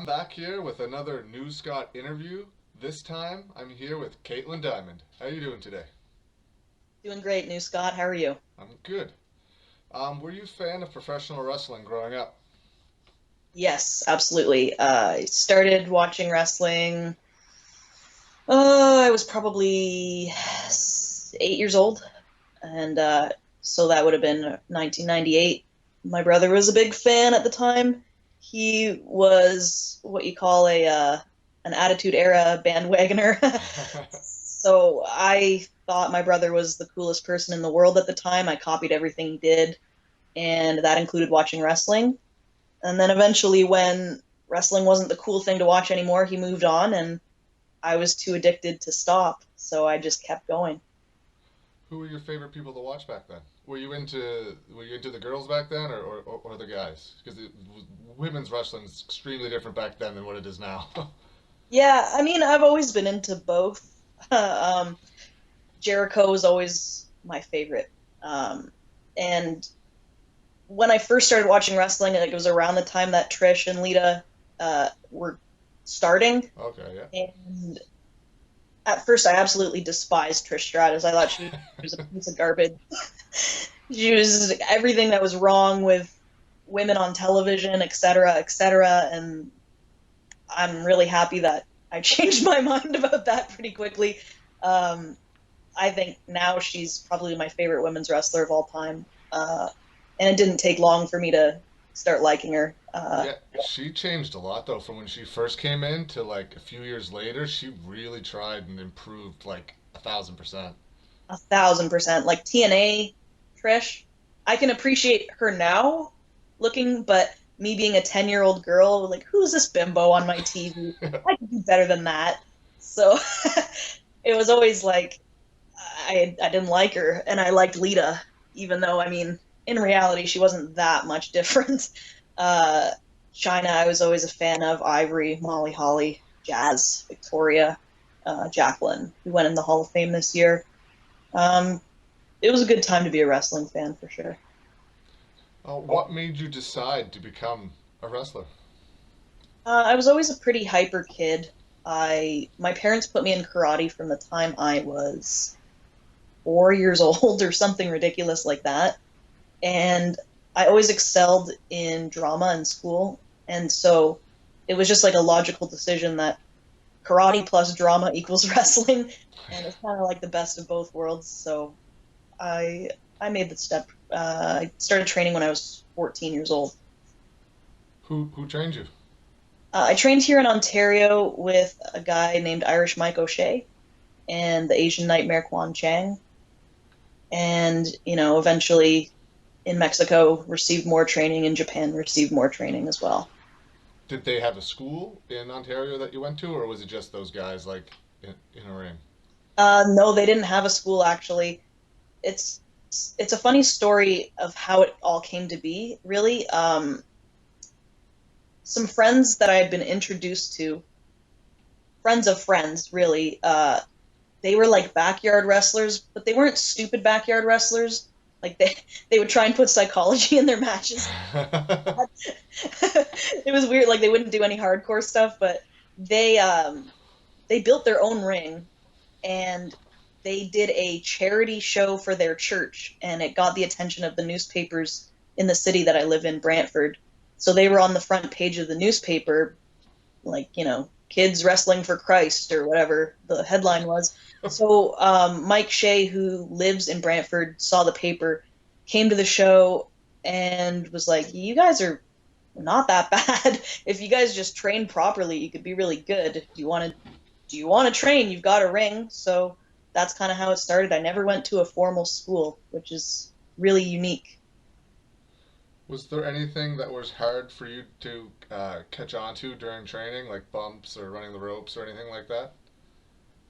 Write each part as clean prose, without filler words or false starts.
back here with another NewScott interview. This time, I'm here with Kaitlin Diemond. How are you doing today? Doing great, New Scott. How are you? I'm good. Were you a fan of professional wrestling growing up? Yes, absolutely. I started watching wrestling. I was probably 8 years old, and so that would have been 1998. My brother was a big fan at the time. He was what you call a an Attitude Era bandwagoner. So I thought my brother was the coolest person in the world at the time. I copied everything he did, and that included watching wrestling. And then eventually, when wrestling wasn't the cool thing to watch anymore, he moved on, and I was too addicted to stop. So I just kept going. Who were your favorite people to watch back then? Were you into the girls back then, or the guys? Because women's wrestling is extremely different back then than what it is now. Yeah, I mean, I've always been into both. um, Jericho was always my favorite. And when I first started watching wrestling, like it was around the time that Trish and Lita were starting. Okay, yeah. And at first, I absolutely despised Trish Stratus. I thought she was a piece of garbage. She was everything that was wrong with women on television, et cetera, et cetera. And I'm really happy that I changed my mind about that pretty quickly. Um, I think now she's probably my favorite women's wrestler of all time. And it didn't take long for me to start liking her. Yeah, she changed a lot though from when she first came in to like a few years later. She really tried and improved like 1,000%. 1,000%. Like TNA, Trish, I can appreciate her now looking, but me being a 10-year-old girl, like, who's this bimbo on my TV? I can do better than that. So it was always like, I didn't like her, and I liked Lita, even though, I mean, in reality, she wasn't that much different. Uh, China, I was always a fan of Ivory, Molly Holly, Jazz, Victoria, Jacqueline, who went in the Hall of Fame this year. Um, it was a good time to be a wrestling fan for sure. What made you decide to become a wrestler? I was always a pretty hyper kid. My parents put me in karate from the time I was 4 years old or something ridiculous like that. And I always excelled in drama in school. And so it was just like a logical decision that karate plus drama equals wrestling. And it's kind of like the best of both worlds. So I I made the step. I started training when I was 14 years old. Who trained you? I trained here in Ontario with a guy named Irish Mike O'Shea and the Asian Nightmare Quan Chang. And, eventually in Mexico received more training, in Japan received more training as well. Did they have a school in Ontario that you went to, or was it just those guys like in a ring? No, they didn't have a school actually. It's it's a funny story of how it all came to be, really. Some friends that I had been introduced to, friends of friends, really, they were like backyard wrestlers, but they weren't stupid backyard wrestlers. Like they would try and put psychology in their matches. It was weird. Like they wouldn't do any hardcore stuff, but they um, they built their own ring and they did a charity show for their church, and it got the attention of the newspapers in the city that I live in, Brantford. So they were on the front page of the newspaper, like, kids wrestling for Christ or whatever the headline was. So Mike Shea, who lives in Brantford, saw the paper, came to the show, and was like, "You guys are not that bad. If you guys just train properly, you could be really good. Do you want to train? You've got a ring." So that's kind of how it started. I never went to a formal school, which is really unique. Was there anything that was hard for you to catch on to during training, like bumps or running the ropes or anything like that?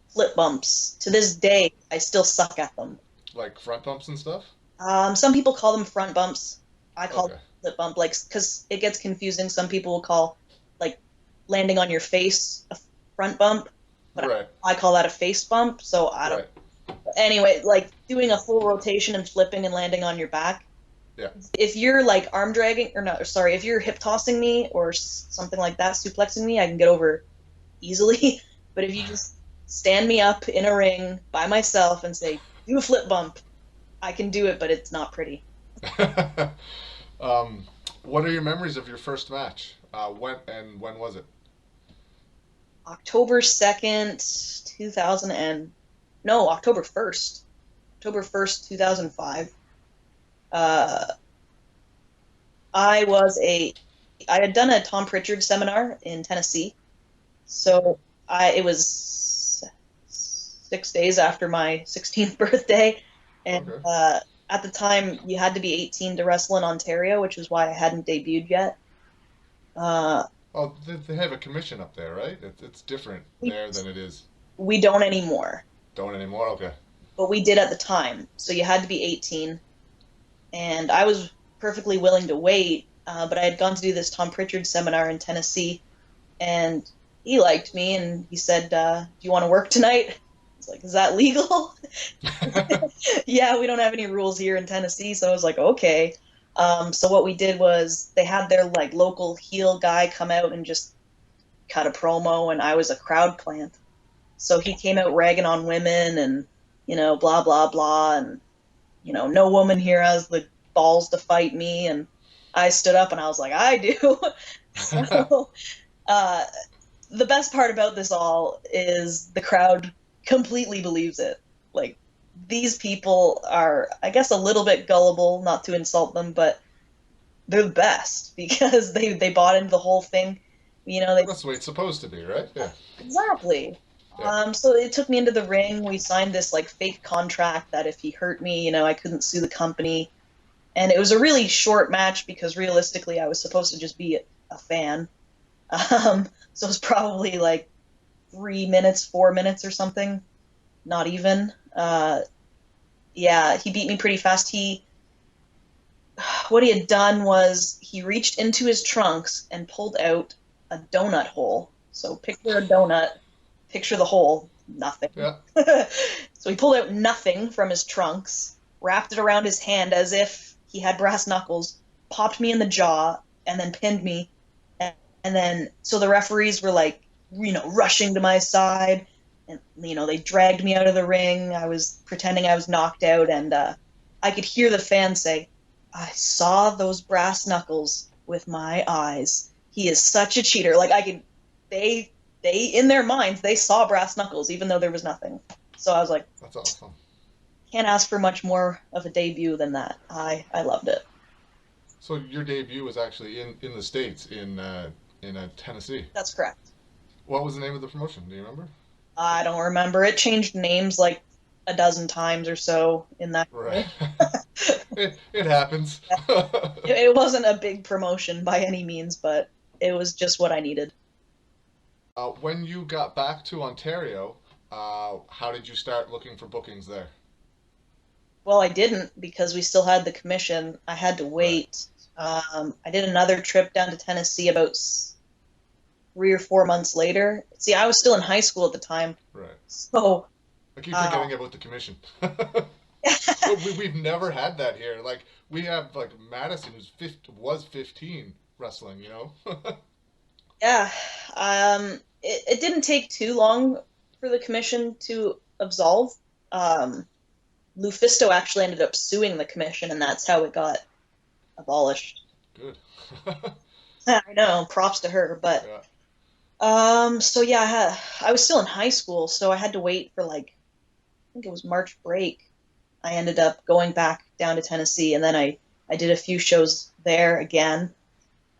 Flip bumps. To this day, I still suck at them. Like front bumps and stuff? Some people call them front bumps. I call them Okay. flip bump, like, because it gets confusing. Some people will call, like, landing on your face a front bump, but Right. I call that a face bump. So I don't. Right. Anyway, like doing a full rotation and flipping and landing on your back. Yeah. If you're like arm dragging, or not, sorry, if you're hip tossing me or something like that, suplexing me, I can get over easily. But if you just stand me up in a ring by myself and say, do a flip bump, I can do it, but it's not pretty. um, what are your memories of your first match? When was it? October 2nd, 2000 and no, October 1st. October 1st, 2005. Uh, I was a I had done a Tom Pritchard seminar in Tennessee. So it was 6 days after my 16th birthday, and Okay. at the time you had to be 18 to wrestle in Ontario, which is why I hadn't debuted yet. Uh, Oh, they have a commission up there, right? It's different we there than it is. we don't anymore, Don't anymore. Okay. but we did at the time. So you had to be 18, and I was perfectly willing to wait. But I had gone to do this Tom Pritchard seminar in Tennessee, and he liked me, and he said, "Do you want to work tonight?" I was like, "Is that legal?" Yeah, we don't have any rules here in Tennessee, so I was like, okay. So what we did was they had their like local heel guy come out and just cut a promo, and I was a crowd plant. So he came out ragging on women and blah blah blah, and no woman here has the balls to fight me, and I stood up and I was like, I do. So uh, the best part about this all is the crowd completely believes it. Like, these people are, I guess, a little bit gullible, not to insult them, but they're the best because they bought into the whole thing. They That's the way it's supposed to be, right? Yeah. exactly. Yeah. So it took me into the ring. We signed this like fake contract that if he hurt me, I couldn't sue the company. And it was a really short match because realistically, I was supposed to just be a fan. So it was probably like 3 minutes, 4 minutes or something. Not even. Yeah, he beat me pretty fast. What he had done was he reached into his trunks and pulled out a donut hole. So picture a donut, picture the hole, nothing. Yeah. So he pulled out nothing from his trunks, wrapped it around his hand as if he had brass knuckles, popped me in the jaw, and then pinned me. And then, so the referees were like, rushing to my side. And, they dragged me out of the ring. I was pretending I was knocked out. And I could hear the fans say, I saw those brass knuckles with my eyes. He is such a cheater. Like, they, in their minds, they saw brass knuckles, even though there was nothing. So I was like, That's awesome. can't ask for much more of a debut than that. I loved it. So your debut was actually in the States in Tennessee. That's correct. What was the name of the promotion? Do you remember? I don't remember. It changed names like a dozen times or so in that Right. year. It happens. It wasn't a big promotion by any means, but it was just what I needed. When you got back to Ontario, how did you start looking for bookings there? Well, I didn't because we still had the commission. I had to Right. wait. I did another trip down to Tennessee about 3 or 4 months later. See, I was still in high school at the time, Right. so I keep uh, forgetting about the commission. We've never had that here. Like we have like Madison was 15 wrestling, you know? yeah, it didn't take too long for the commission to absolve. Um, Lufisto actually ended up suing the commission, and that's how it got abolished. Good. I know, props to her, but Yeah. so yeah, I was still in high school, so I had to wait for like I think it was March break. I ended up going back down to Tennessee, and then I did a few shows there again.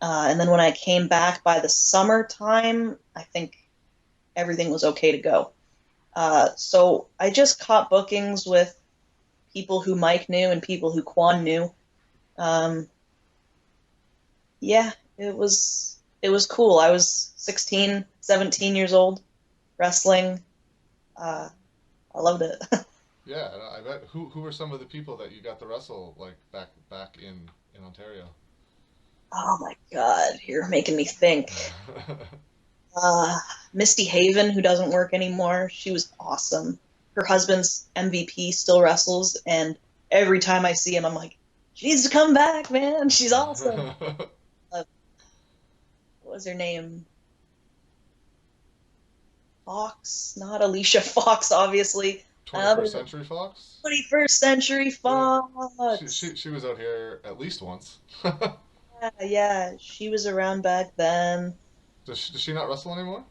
And then when I came back by the summertime, I think everything was okay to go. So I just caught bookings with people who Mike knew and people who Quan knew. Um, yeah, it was cool. I was 16, 17 years old, wrestling. Uh, I loved it. Yeah, I bet. Who were some of the people that you got to wrestle like back in Ontario? Oh my God, you're making me think. Uh, Misty Haven, who doesn't work anymore, she was awesome. Her husband's MVP still wrestles, and every time I see him, I'm like, She needs to come back, man. She's awesome. Uh, what was her name? Fox, not Alicia Fox, obviously. 21st Another Century Fox? 21st Century Yeah. Fox. She was out here at least once. Yeah, yeah, she was around back then. Does she not wrestle anymore?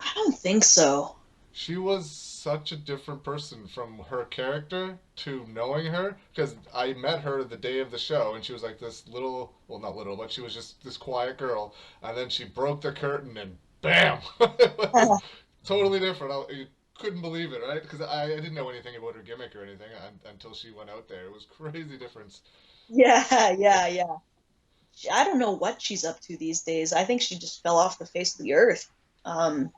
I don't think so. She was such a different person from her character to knowing her, because I met her the day of the show and she was like this little, well, not little, but she was just this quiet girl, and then she broke the curtain and bam, it was totally different. You couldn't believe it, right? Because I didn't know anything about her gimmick or anything until she went out there. It was crazy difference. Yeah, yeah, yeah. I don't know what she's up to these days. I think she just fell off the face of the earth. Um,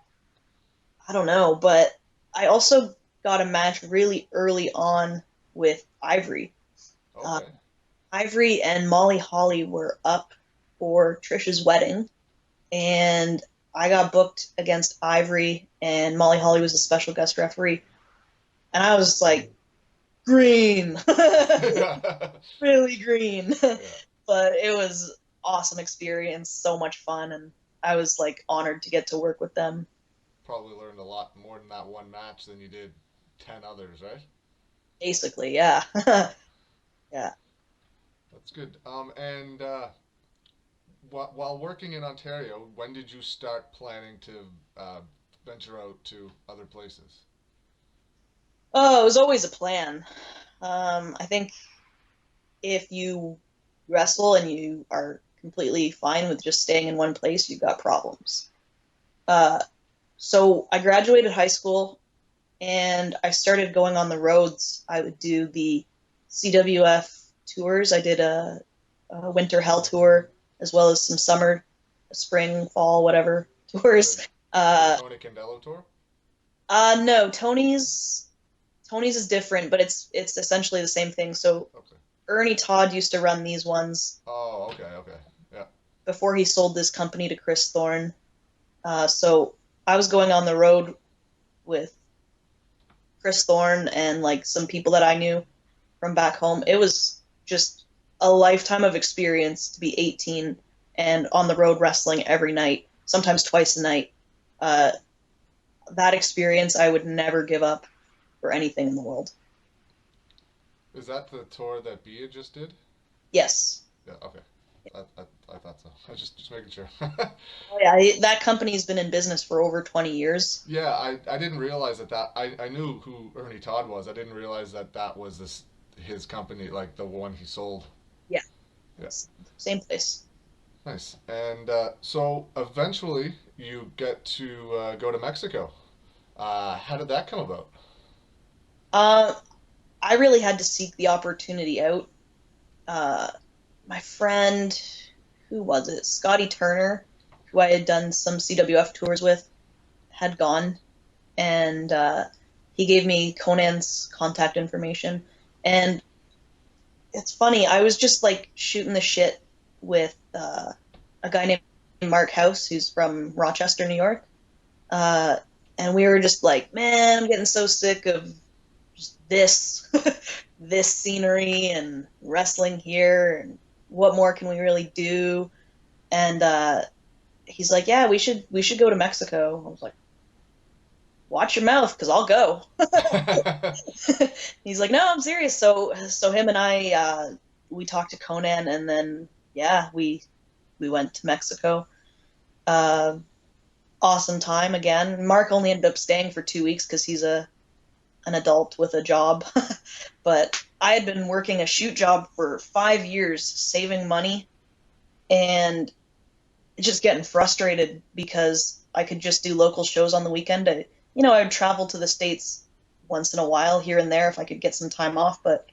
I don't know, but I also got a match really early on with Ivory. Uh, Okay. Ivory and Molly Holly were up for Trisha's wedding, and I got booked against Ivory, and Molly Holly was a special guest referee, and I was like, green, Yeah. really green. Yeah. But it was awesome experience, so much fun, and I was like honored to get to work with them. Probably learned a lot more in that one match than you did 10 others, right? Basically, yeah. Yeah. That's good. And while working in Ontario, when did you start planning to venture out to other places? Oh, it was always a plan. I think if you wrestle and you are completely fine with just staying in one place, you've got problems. Uh, so I graduated high school and I started going on the roads. I would do the CWF tours. I did a winter hell tour as well as some summer, spring, fall, whatever The tours. the Uh, Tony Candello tour? no, Tony's is different, but it's essentially the same thing. So Okay. Ernie Todd used to run these ones Oh, okay, okay. Yeah. before he sold this company to Chris Thorne. So I was going on the road with Chris Thorne and like some people that I knew from back home. It was just a lifetime of experience to be 18 and on the road wrestling every night, sometimes twice a night. Uh, that experience I would never give up for anything in the world. Is that the tour that Bia just did? Yes. Yeah, okay. I thought so. I was just making sure. Oh, yeah, that company's been in business for over 20 years. Yeah, I didn't realize I knew who Ernie Todd was. I didn't realize that was his company, like the one he sold. Yeah, Yeah. same place. Nice. And so eventually you get to go to Mexico. How did that come about? Uh, I really had to seek the opportunity out. Uh, my friend, who was it? Scotty Turner, who I had done some CWF tours with, had gone, and he gave me Conan's contact information. And it's funny, I was just like shooting the shit with a guy named Mark House, who's from Rochester, New York. Uh, and we were just like, man, I'm getting so sick of just this this scenery and wrestling here and what more can we really do? And he's like, yeah, we should go to Mexico. I was like, watch your mouth because I'll go. He's like, no, I'm serious. So him and I we talked to Conan, and then yeah, we went to Mexico. uh, awesome time again. Mark only ended up staying for 2 weeks because he's a an adult with a job. But I had been working a shoot job for 5 years, saving money, and just getting frustrated because I could just do local shows on the weekend. I would travel to the States once in a while here and there if I could get some time off, but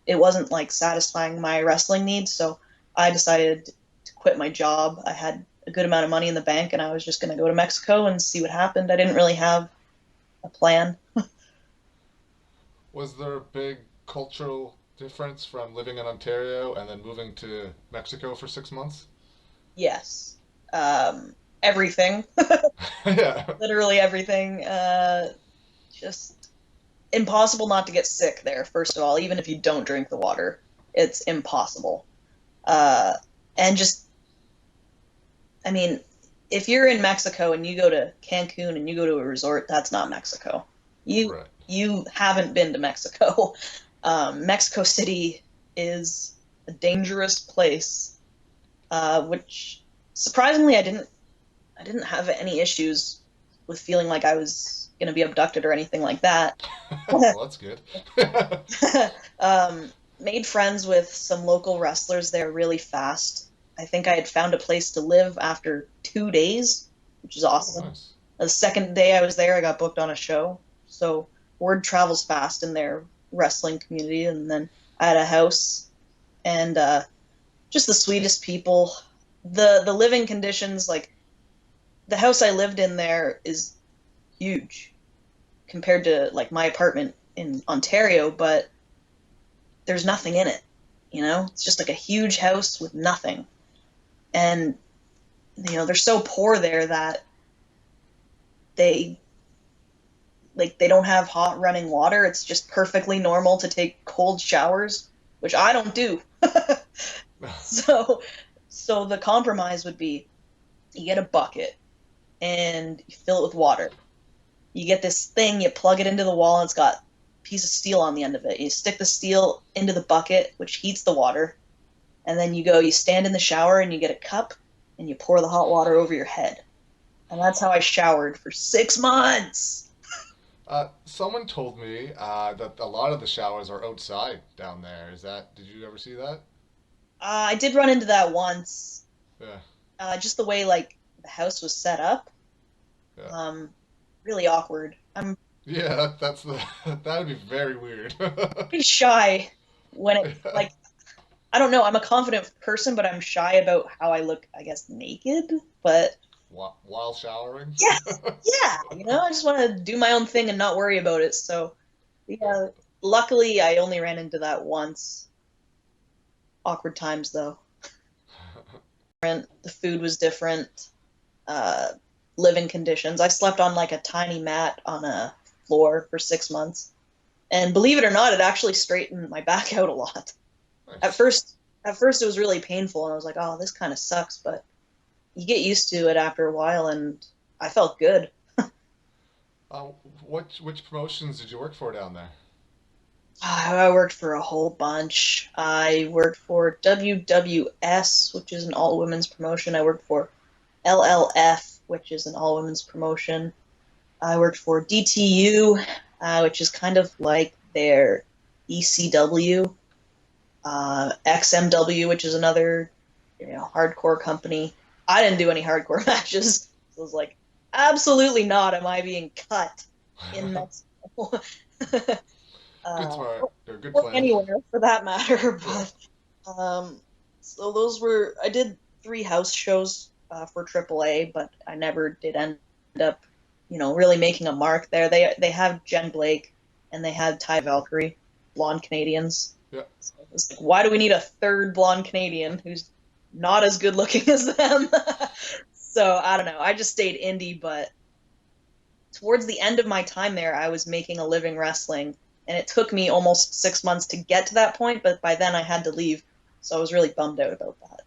it wasn't like satisfying my wrestling needs. So I decided to quit my job. I had a good amount of money in the bank and I was just going to go to Mexico and see what happened. I didn't really have a plan. Was there a big cultural difference from living in Ontario and then moving to Mexico for 6 months? Yes. Everything, Yeah. literally everything. Just impossible not to get sick there, first of all, even if you don't drink the water. It's impossible. Uh, and just, I mean, if you're in Mexico and you go to Cancun and you go to a resort, that's not Mexico. You Right. you haven't been to Mexico. Mexico City is a dangerous place, which surprisingly I didn't have any issues with feeling like I was going to be abducted or anything like that. Well, that's good. Made friends with some local wrestlers there really fast. I think I had found a place to live after 2 days, which is Oh, awesome. nice. The second day I was there, I got booked on a show. So word travels fast in their wrestling community. And then I had a house and just the sweetest people. The living conditions, like the house I lived in there is huge compared to like my apartment in Ontario, but there's nothing in it. It's just like a huge house with nothing. And they're so poor there that they they don't have hot running water. It's just perfectly normal to take cold showers, which I don't do. So so the compromise would be you get a bucket and you fill it with water. You get this thing, you plug it into the wall, and it's got a piece of steel on the end of it. You stick the steel into the bucket, which heats the water, and then you stand in the shower and you get a cup and you pour the hot water over your head. And that's how I showered for 6 months. Someone told me that a lot of the showers are outside down there. Did you ever see that? I did run into that once. Yeah, Just the way like the house was set up, yeah. um, really awkward. I'm Yeah, that's the that would be very weird. pretty shy when it's like I don't know. I'm a confident person, but I'm shy about how I look. I guess naked, but While showering. yes, yeah. I just want to do my own thing and not worry about it. So Yeah. yeah. Luckily, I only ran into that once. Awkward times though. The food was different. Uh, Living conditions. I slept on like a tiny mat on a floor for 6 months. And believe it or not, it actually straightened my back out a lot. At Nice. first, at first it was really painful, and I was like, "Oh, this kind of sucks." But you get used to it after a while, and I felt good. Uh, which promotions did you work for down there? I worked for a whole bunch. I worked for WWS, which is an all women's promotion. I worked for LLF, which is an all women's promotion. I worked for DTU, which is kind of like their ECW. XMW, which is another hardcore company. I didn't do any hardcore matches. So I was like, absolutely not. Am I being cut in Mexico? Good uh, smart or good or plan. anywhere for that matter. Yeah. So I did 3 house shows for AAA, but I never did end up, really making a mark there. They have Jen Blake and they had Ty Valkyrie, blonde Canadians. Yeah. So it's like, why do we need a third blonde Canadian who's not as good looking as them? So I don't know. I just stayed indie, but towards the end of my time there, I was making a living wrestling, and it took me almost 6 months to get to that point. But by then, I had to leave, so I was really bummed out about that.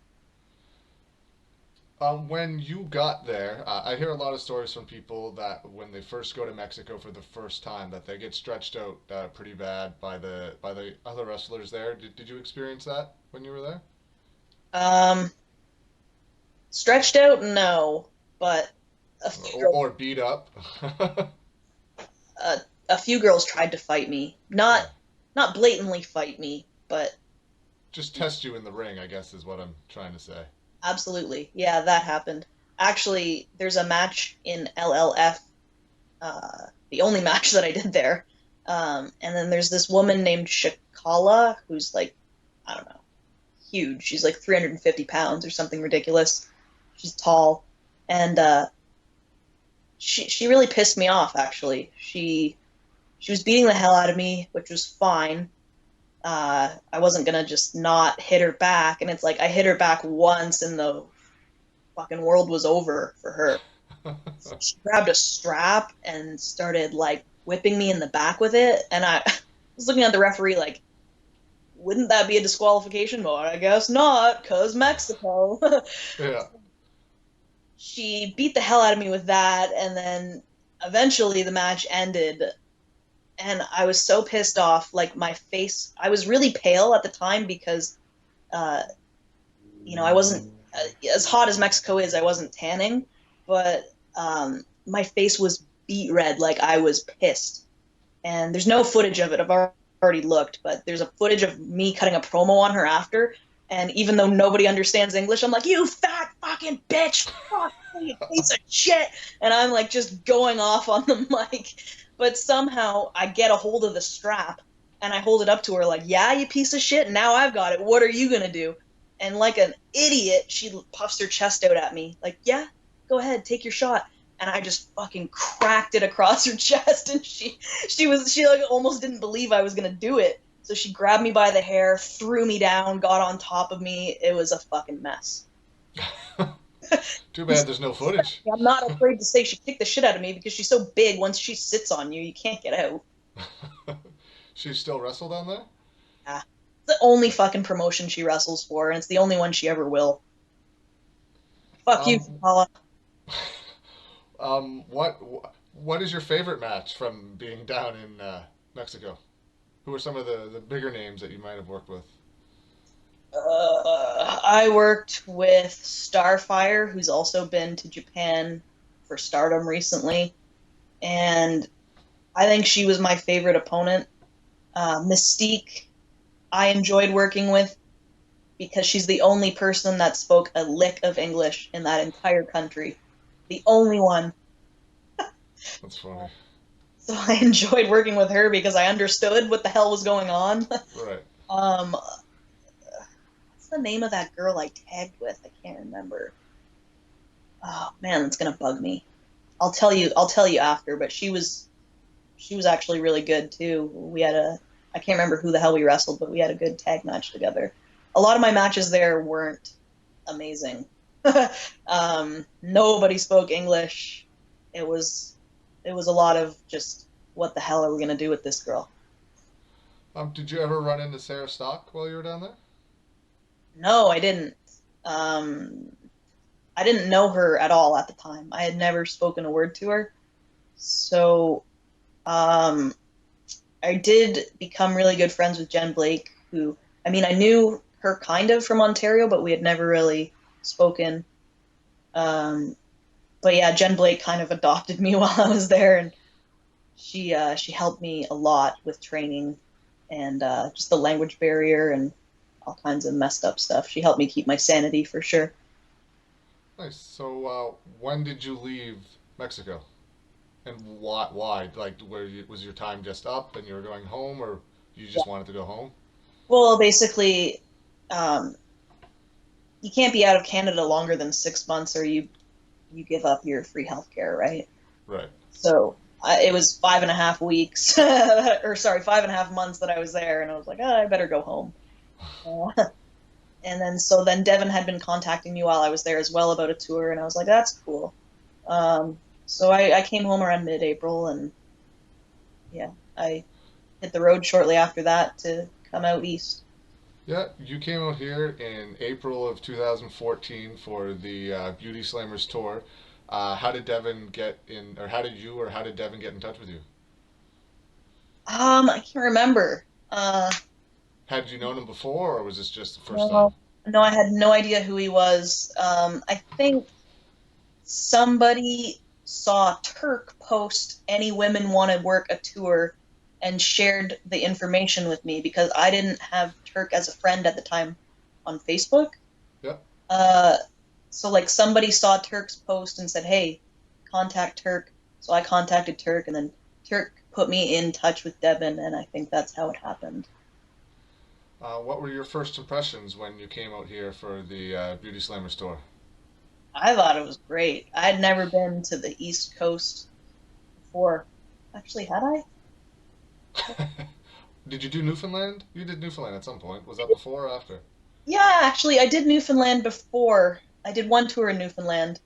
When you got there, I hear a lot of stories from people that when they first go to Mexico for the first time, that they get stretched out pretty bad by the other wrestlers there. Did you experience that when you were there? Um, Stretched out, no, but a few girls, Or beat up? uh, a few girls tried to fight me. Yeah. Not blatantly fight me, but Just test you in the ring, I guess is what I'm trying to say. absolutely, yeah, that happened. Actually, there's a match in LLF, the only match that I did there. And then there's this woman named Shakala who's like, I don't know, huge. She's like 350 pounds or something ridiculous. She's tall, and she really pissed me off. Actually, she was beating the hell out of me, which was fine. I wasn't gonna just not hit her back, and it's like I hit her back once, and the fucking world was over for her. She grabbed a strap and started like whipping me in the back with it, and I was looking at the referee like, wouldn't that be a disqualification? Well, I guess not, cause Mexico. Yeah. She beat the hell out of me with that, and then eventually the match ended, and I was so pissed off. Like my face, I was really pale at the time because, uh, I wasn't as hot as Mexico is. I wasn't tanning, but my face was beet red. Like I was pissed. And there's no footage of it. I've already looked, but there's a footage of me cutting a promo on her after. And even though nobody understands English, I'm like, "You fat fucking bitch, fuck you piece of shit," and I'm like just going off on the mic. But somehow I get a hold of the strap and I hold it up to her like, "Yeah, you piece of shit. Now I've got it. What are you gonna do?" And like an idiot, she puffs her chest out at me like, "Yeah, go ahead, take your shot." And I just fucking cracked it across her chest, and she like almost didn't believe I was gonna do it. So she grabbed me by the hair, threw me down, got on top of me. It was a fucking mess. Too bad there's no footage. I'm not afraid to say she kicked the shit out of me because she's so big. Once she sits on you, you can't get out. She still wrestled on there? Yeah. It's the only fucking promotion she wrestles for, and it's the only one she ever will. Fuck you, Um, Paula. what what is your favorite match from being down in Mexico? Who are some of the bigger names that you might have worked with? I worked with Starfire, who's also been to Japan for Stardom recently, and I think she was my favorite opponent. Mystique, I enjoyed working with because she's the only person that spoke a lick of English in that entire country. The only one. That's funny. So I enjoyed working with her because I understood what the hell was going on. Right. What's the name of that girl I tagged with? I can't remember. Oh man, that's gonna bug me. I'll tell you. I'll tell you after. But she was actually really good too. We had a I can't remember who the hell we wrestled, but we had a good tag match together. A lot of my matches there weren't amazing. Nobody spoke English. It was it was a lot of just what the hell are we gonna do with this girl? Did you ever run into Sarah Stock while you were down there? No, I didn't. Um, I didn't know her at all at the time. I had never spoken a word to her. So um, I did become really good friends with Jen Blake, who, I mean, I knew her kind of from Ontario, but we had never really spoken. Um, but yeah, Jen Blake kind of adopted me while I was there, and she helped me a lot with training and just the language barrier and all kinds of messed up stuff. She helped me keep my sanity for sure. Nice. So when did you leave Mexico? And why? Why? Like, was your time just up and you were going home, or you Yeah. just wanted to go home? Well, basically, um, you can't be out of Canada longer than 6 months, or you give up your free healthcare, right? Right. So it was 5.5 weeks, or sorry, 5.5 months that I was there, and I was like, oh, I better go home. And then Devon had been contacting me while I was there as well about a tour, and I was like, that's cool. So I came home around mid-April, and yeah, I hit the road shortly after that to come out east. Yeah, you came out here in April of 2014 for the Beauty Slammers tour. How did Devon get in, or how did you, or how did Devon get in touch with you? I can't remember. Had you known him before, or was this just the first time? No, no, I had no idea who he was. I think somebody saw Turk post any women want to work a tour and shared the information with me because I didn't have Turk as a friend at the time on Facebook. Yep. Uh, so like somebody saw Turk's post and said, "Hey, contact Turk." So I contacted Turk, and then Turk put me in touch with Devin, and I think that's how it happened. What were your first impressions when you came out here for the Beauty Slammers tour? I thought it was great. I had never been to the East Coast before. Actually, had I? Did you do Newfoundland? You did Newfoundland at some point. Was that before or after? Yeah, actually, I did Newfoundland before. I did one tour in Newfoundland.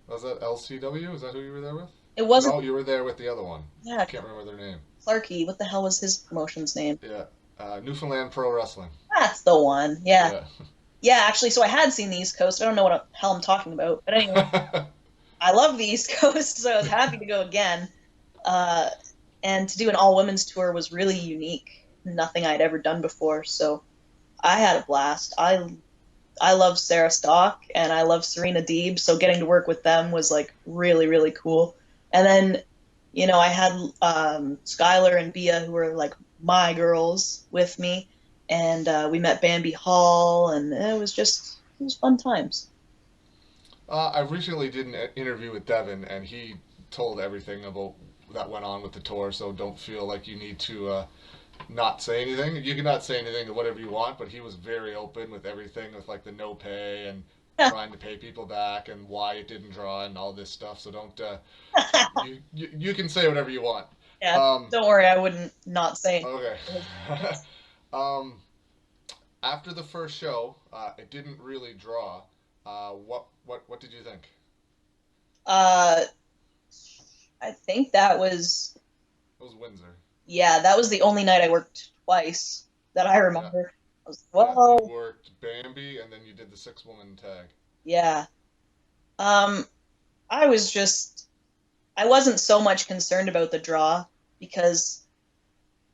Was that LCW? Is that who you were there with? It wasn't, No, you were there with the other one. yeah, Can't remember their name. Clarky. What the hell was his promotion's name? Yeah. Newfoundland Pro Wrestling. That's the one. Yeah. Yeah. Yeah, actually, so I had seen the East Coast. I don't know what the hell I'm talking about. But anyway, I love the East Coast, so I was happy to go again. Uh, and to do an all women's tour was really unique. Nothing I'd ever done before. So I had a blast. I love Sarah Stock and I love Serena Deeb, so getting to work with them was like really, really cool. And then, I had Skylar and Bia, who were like my girls, with me, and we met Bambi Hall, and it was fun times. I recently did an interview with Devon, and he told everything about that went on with the tour. So don't feel like you need to not say anything. You can not say anything or whatever you want, but he was very open with everything, with like the no pay and trying to pay people back and why it didn't draw and all this stuff. So don't you can say whatever you want. Yeah, Um, don't worry, I wouldn't not say okay. anything. um, After the first show, it didn't really draw. What did you think? Uh, I think that was, It was Windsor. yeah, that was the only night I worked twice that I Yeah, remember. I was like, yeah. You whoa, worked Bambi, and then you did the six-woman tag. yeah. Um, I was just, I wasn't so much concerned about the draw because,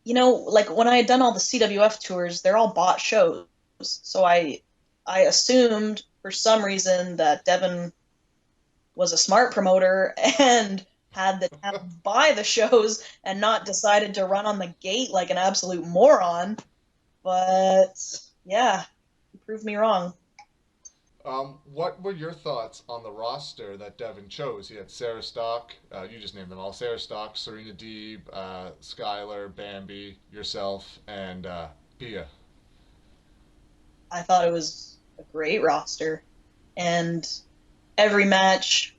like when I had done all the CWF tours, they're all bought shows. So I assumed for some reason that Devon was a smart promoter and had the town buy the shows and not decided to run on the gate like an absolute moron. But yeah, he proved me wrong. What were your thoughts on the roster that Devon chose? He had Sarah Stock, you just named them all. Sarah Stock, Serena Deeb, Skylar, Bambi, yourself, and Bia. I thought it was a great roster, and every match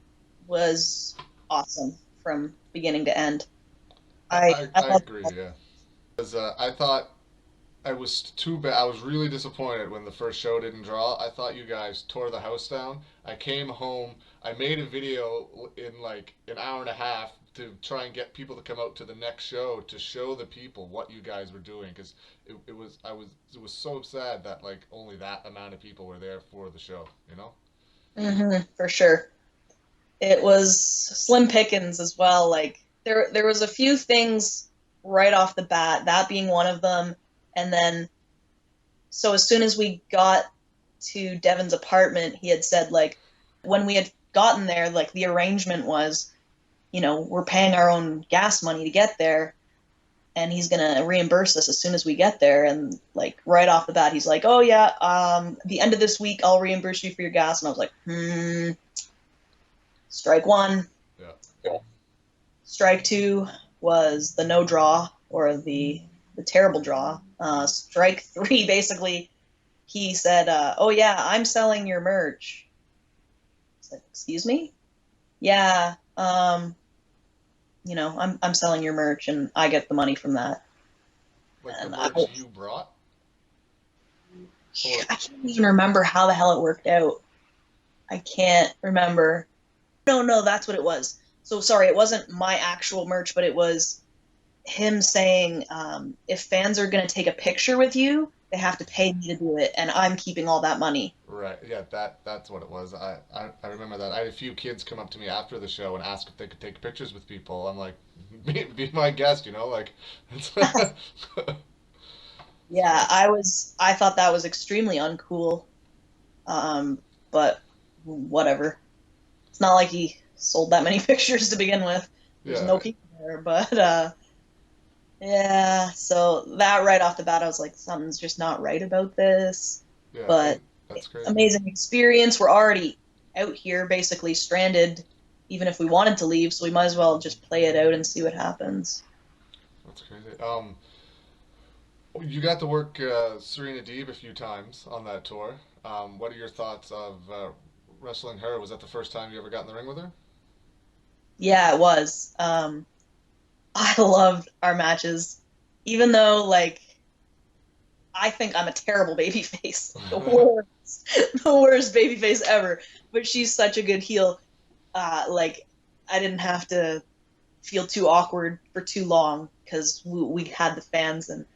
was awesome from beginning to end. I I thought, agree, yeah. Because I thought I was too bad. I was really disappointed when the first show didn't draw. I thought you guys tore the house down. I came home. I made a video in like an hour and a half to try and get people to come out to the next show to show the people what you guys were doing because it was so sad that like only that amount of people were there for the show. You know? for sure. It was slim pickings as well. Like there was a few things right off the bat, that being one of them, and then so as soon as we got to Devon's apartment, he had said like when we had gotten there, like the arrangement was, we're paying our own gas money to get there, and he's gonna reimburse us as soon as we get there. And like right off the bat, he's like, "Oh yeah, the end of this week, I'll reimburse you for your gas." And I was like, strike one. Yeah. Strike two was the no draw or the terrible draw. Strike three, basically, he said, "Oh yeah, I'm selling your merch." I said, "Excuse me?" "Yeah, I'm selling your merch, and I get the money from that." Like the And merch you brought, or I can't even remember how the hell it worked out. I can't remember. No, no, that's what it was. So sorry, it wasn't my actual merch, but it was him saying, if fans are going to take a picture with you, they have to pay me to do it, and I'm keeping all that money. right? Yeah, that's what it was. I remember that. I had a few kids come up to me after the show and ask if they could take pictures with people. I'm like, be my guest, you know, like it's Yeah, I thought that was extremely uncool. But whatever. It's not like he sold that many pictures to begin with. There's yeah, no people there, but yeah. So that right off the bat, I was like, something's just not right about this. yeah. But That's crazy. amazing experience. We're already out here, basically stranded, even if we wanted to leave. So we might as well just play it out and see what happens. That's crazy. You got to work Serena Deeb a few times on that tour. What are your thoughts of wrestling her? Was that the first time you ever got in the ring with her? Yeah, it was. I loved our matches, even though like I think I'm a terrible baby face, the worst, the worst baby face ever. But she's such a good heel. Like I didn't have to feel too awkward for too long because we had the fans, and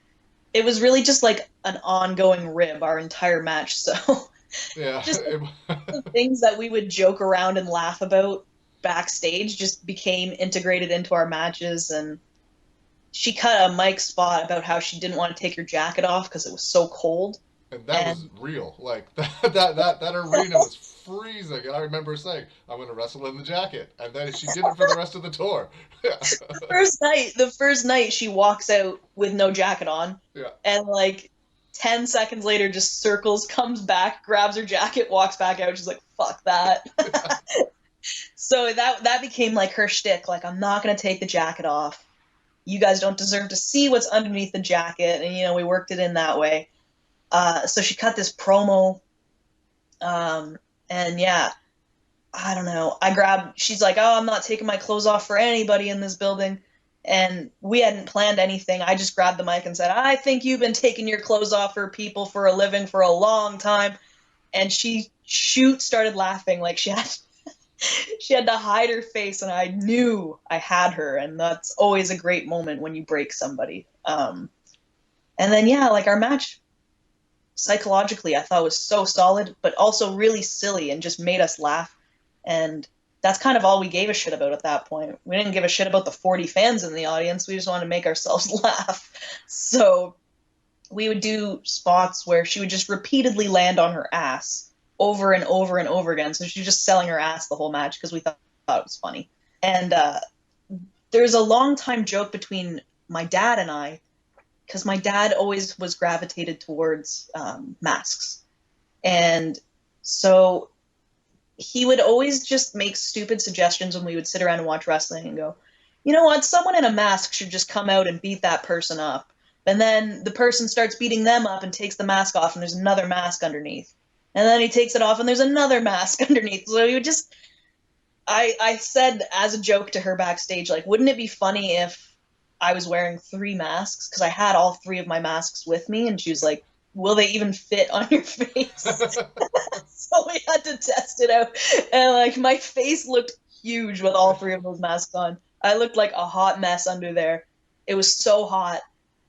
it was really just like an ongoing rib our entire match. So Yeah. just the things that we would joke around and laugh about backstage just became integrated into our matches. And she cut a mic spot about how she didn't want to take her jacket off because it was so cold. And that was And real. Like that arena was freezing, and I remember her saying, "I'm going to wrestle in the jacket," and then she did it for the rest of the tour. Yeah, the first night she walks out with no jacket on, yeah, and like 10 seconds later, just circles, comes back, grabs her jacket, walks back out. She's like, "Fuck that." yeah. So that became like her shtick. Like, I'm not gonna take the jacket off. You guys don't deserve to see what's underneath the jacket, and we worked it in that way. So she cut this promo, and yeah, I don't know. She's like, "Oh, I'm not taking my clothes off for anybody in this building." And we hadn't planned anything. I just grabbed the mic and said, "I think you've been taking your clothes off for people for a living for a long time." And she started laughing like she had to hide her face, and I knew I had her, and that's always a great moment when you break somebody. And then yeah, like our match psychologically I thought was so solid, but also really silly and just made us laugh. And that's kind of all we gave a shit about at that point. We didn't give a shit about the 40 fans in the audience. We just wanted to make ourselves laugh. So we would do spots where she would just repeatedly land on her ass over and over and over again. So she was just selling her ass the whole match because we thought it was funny. And there's a long time joke between my dad and I, because my dad always was gravitated towards masks. And so he would always just make stupid suggestions when we would sit around and watch wrestling and go, "You know what? Someone in a mask should just come out and beat that person up." And then the person starts beating them up and takes the mask off, and there's another mask underneath. And then he takes it off, and there's another mask underneath. So he would just, I said as a joke to her backstage, like, wouldn't it be funny if I was wearing three masks? Because I had all three of my masks with me. And she was like, "Will they even fit on your face?" So we had to test it out. And like my face looked huge with all three of those masks on. I looked like a hot mess under there. It was so hot,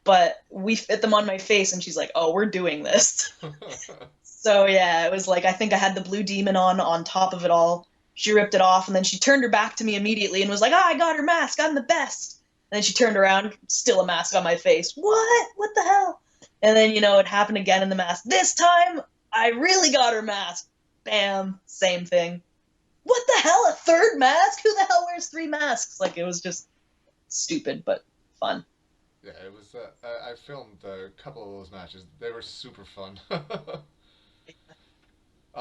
but we fit them on my face, and she's like, "Oh, we're doing this." So yeah, it was like, I think I had the blue demon on top of it all. She ripped it off, and then she turned her back to me immediately and was like, "Ah, I got her mask. I'm the best." And then she turned around, still a mask on my face. What? What the hell? And then, it happened again in the mask. This time, I really got her mask. Bam, same thing. What the hell? A third mask? Who the hell wears three masks? Like, it was just stupid, but fun. Yeah, it was. I filmed a couple of those matches. They were super fun.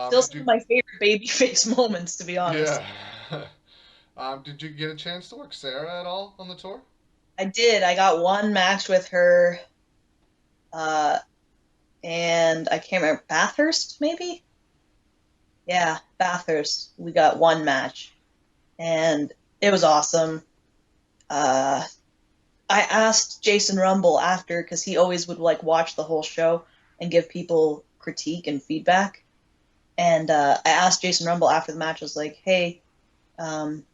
Still Did some you? of my favorite babyface moments, to be honest. Yeah. Did you get a chance to work Sarah at all on the tour? I did. I got one match with her, uh, and I can't remember, Bathurst, maybe? Yeah, Bathurst. We got one match, and it was awesome. Uh, I asked Jason Rumble after, because he always would like watch the whole show and give people critique and feedback. And I asked Jason Rumble after the match, I was like, "Hey, um,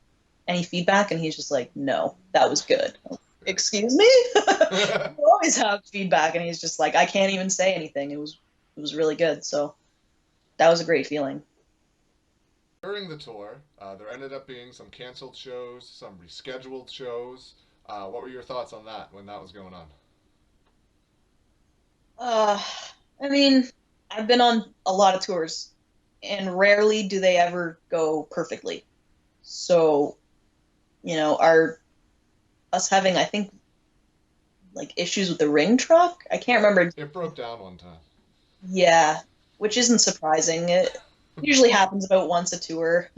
any feedback?" And he's just like, "No, that was good." Excuse me? You always have feedback. And he's just like, "I can't even say anything. It was really good." So that was a great feeling. During the tour, there ended up being some canceled shows, some rescheduled shows. What were your thoughts on that when that was going on? Uh, I mean, I've been on a lot of tours, and rarely do they ever go perfectly. So, our us having, I think, like issues with the ring truck. I can't remember. It broke down one time. Yeah, which isn't surprising. It usually happens about once a tour,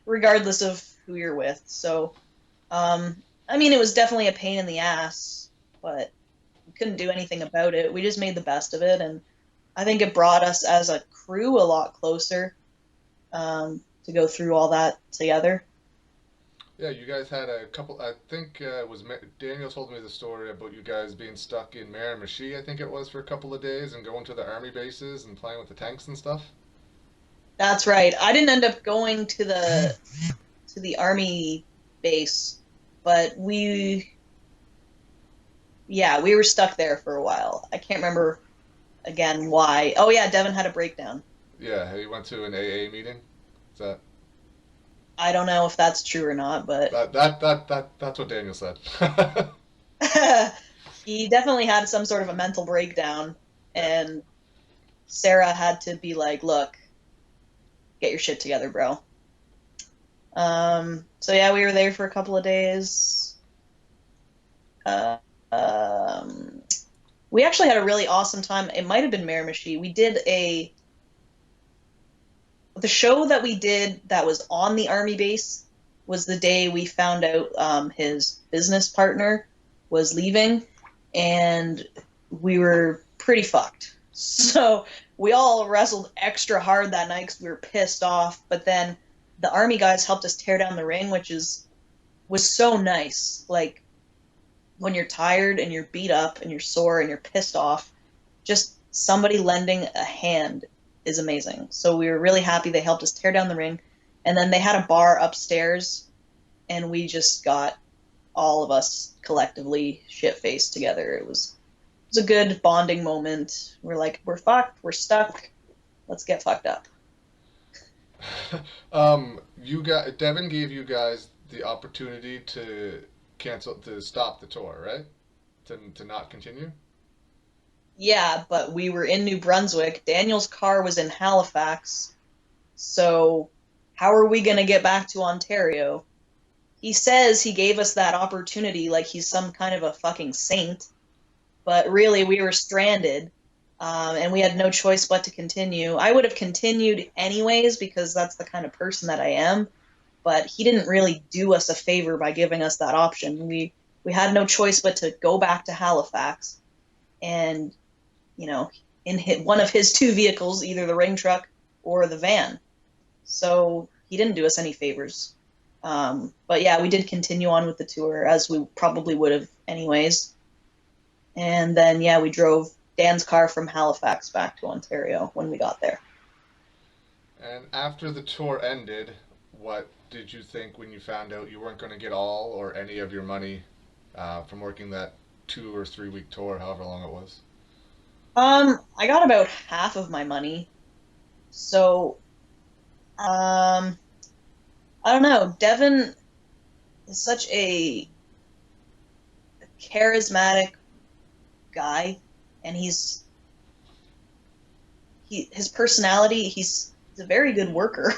regardless of who you're with. So, I mean, it was definitely a pain in the ass, but we couldn't do anything about it. We just made the best of it, and I think it brought us as a crew a lot closer, to go through all that together. Yeah, you guys had a couple. I think it was Daniel told me the story about you guys being stuck in Miramichi, I think it was, for a couple of days and going to the army bases and playing with the tanks and stuff. That's right. I didn't end up going to the army base, but Yeah, we were stuck there for a while. I can't remember again why. Oh yeah, Devon had a breakdown. Yeah, he went to an AA meeting. Is that I don't know if that's true or not, but that's what Daniel said. he definitely had some sort of a mental breakdown, Yeah. and Sarah had to be like, "Look, get your shit together, bro." So yeah, we were there for a couple of days. Uh, um, we actually had a really awesome time. It might have been Miramichi. We did a the show that we did that was on the army base was the day we found out his business partner was leaving, and we were pretty fucked. So we all wrestled extra hard that night because we were pissed off. But then the army guys helped us tear down the ring, which is was so nice. Like when you're tired and you're beat up and you're sore and you're pissed off, just somebody lending a hand is amazing. So we were really happy they helped us tear down the ring. And then they had a bar upstairs, and we just got all of us collectively shit faced together. It was a good bonding moment. We're like, we're fucked, we're stuck, let's get fucked up. You got Devin gave you guys the opportunity to stop the tour, right? To not continue. Yeah, but we were in New Brunswick. Daniel's car was in Halifax. So how are we going to get back to Ontario? He says he gave us that opportunity like he's some kind of a fucking saint, but really we were stranded, and we had no choice but to continue. I would have continued anyways because that's the kind of person that I am, but he didn't really do us a favor by giving us that option. We had no choice but to go back to Halifax, and you know, in one of his two vehicles, either the ring truck or the van. So he didn't do us any favors. But yeah, we did continue on with the tour as we probably would have anyways. And then yeah, we drove Dan's car from Halifax back to Ontario when we got there. And after the tour ended, what did you think when you found out you weren't going to get all or any of your money from working that 2 or 3 week tour, however long it was? I got about half of my money. So I don't know. Devon is such a charismatic guy, and his personality. He's a very good worker,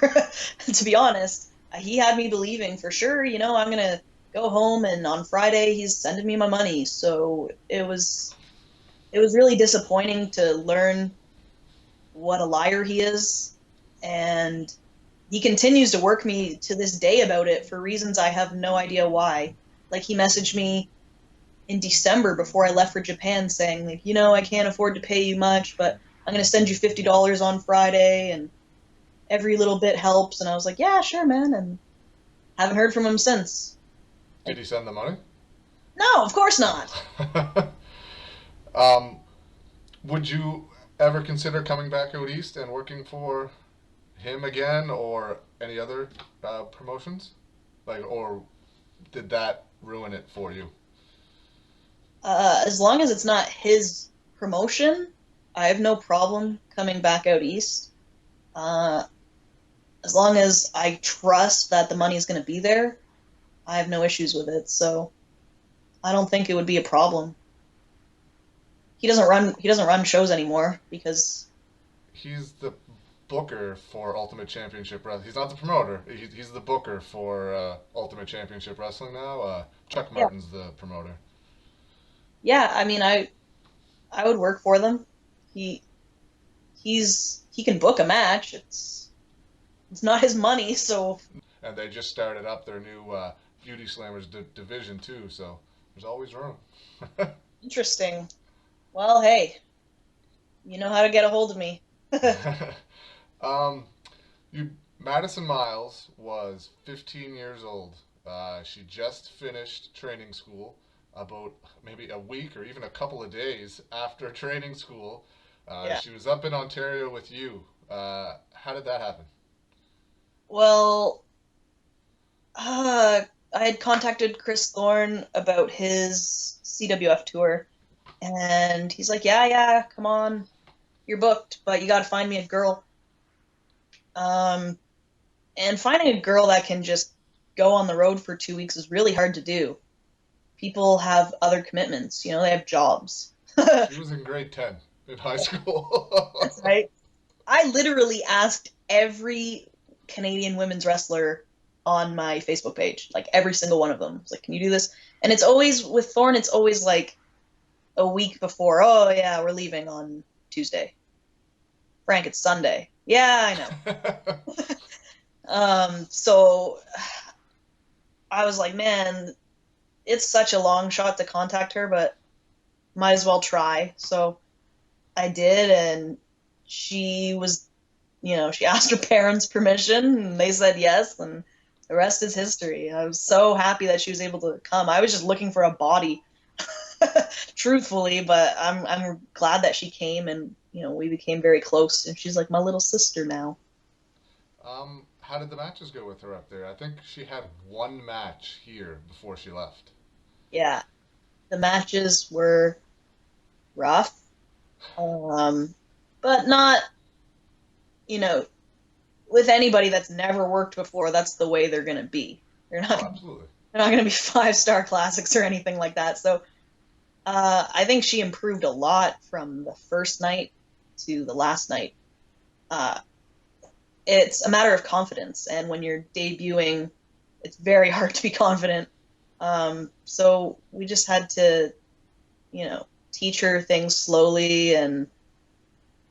to be honest. He had me believing for sure. I'm gonna go home, and on Friday he's sending me my money. So it was really disappointing to learn what a liar he is, and he continues to work me to this day about it for reasons I have no idea why. Like he messaged me in December before I left for Japan saying like, I can't afford to pay you much, but I'm going to send you $50 on Friday, and every little bit helps. And I was like, yeah, sure, man. And haven't heard from him since. Did Like, he send the money? no, of course not. um, would you ever consider coming back out east and working for him again or any other promotions? Or did that ruin it for you? As long as it's not his promotion, I have no problem coming back out east. Uh, as long as I trust that the money is going to be there, I have no issues with it. So I don't think it would be a problem. He doesn't run shows anymore because He's the booker for Ultimate Championship Wrestling. He's not the promoter. He's the booker for Ultimate Championship Wrestling now. Chuck yeah, Martin's the promoter. yeah. I mean, I would work for them. He he can book a match. It's not his money, so And they just started up their new Beauty Slammers division too, so there's always room. interesting. Well, hey, you know how to get a hold of me. um, you Madison Miles was 15 years old. She just finished training school about maybe a week or even a couple of days after training school. Yeah. She was up in Ontario with you. How did that happen? Well, uh, I had contacted Chris Thorne about his CWF tour, and he's like, "Yeah, yeah, come on, you're booked, but you got to find me a girl." Um, and finding a girl that can just go on the road for 2 weeks is really hard to do. People have other commitments, they have jobs. She was in grade 10 in high That's school. right. I literally asked every Canadian women's wrestler on my Facebook page, like every single one of them. It's like, can you do this? And it's always with Thorne, it's always like a week before. Oh yeah, we're leaving on Tuesday. Frank, it's Sunday. Yeah, I know. So I was like, man, it's such a long shot to contact her, but might as well try. So I did, and she was, she asked her parents' permission, and they said yes, and the rest is history. I was so happy that she was able to come. I was just looking for a body, truthfully, but I'm glad that she came, and we became very close, and she's like my little sister now. How did the matches go with her up there? I think she had one match here before she left. Yeah, the matches were rough, um, but not, you know, with anybody that's never worked before, that's the way they're gonna be. They're not Oh, gonna, absolutely. they're not gonna be 5-star classics or anything like that. So I think she improved a lot from the first night to the last night. Uh, it's a matter of confidence, and when you're debuting, it's very hard to be confident. So we just had to, teach her things slowly, and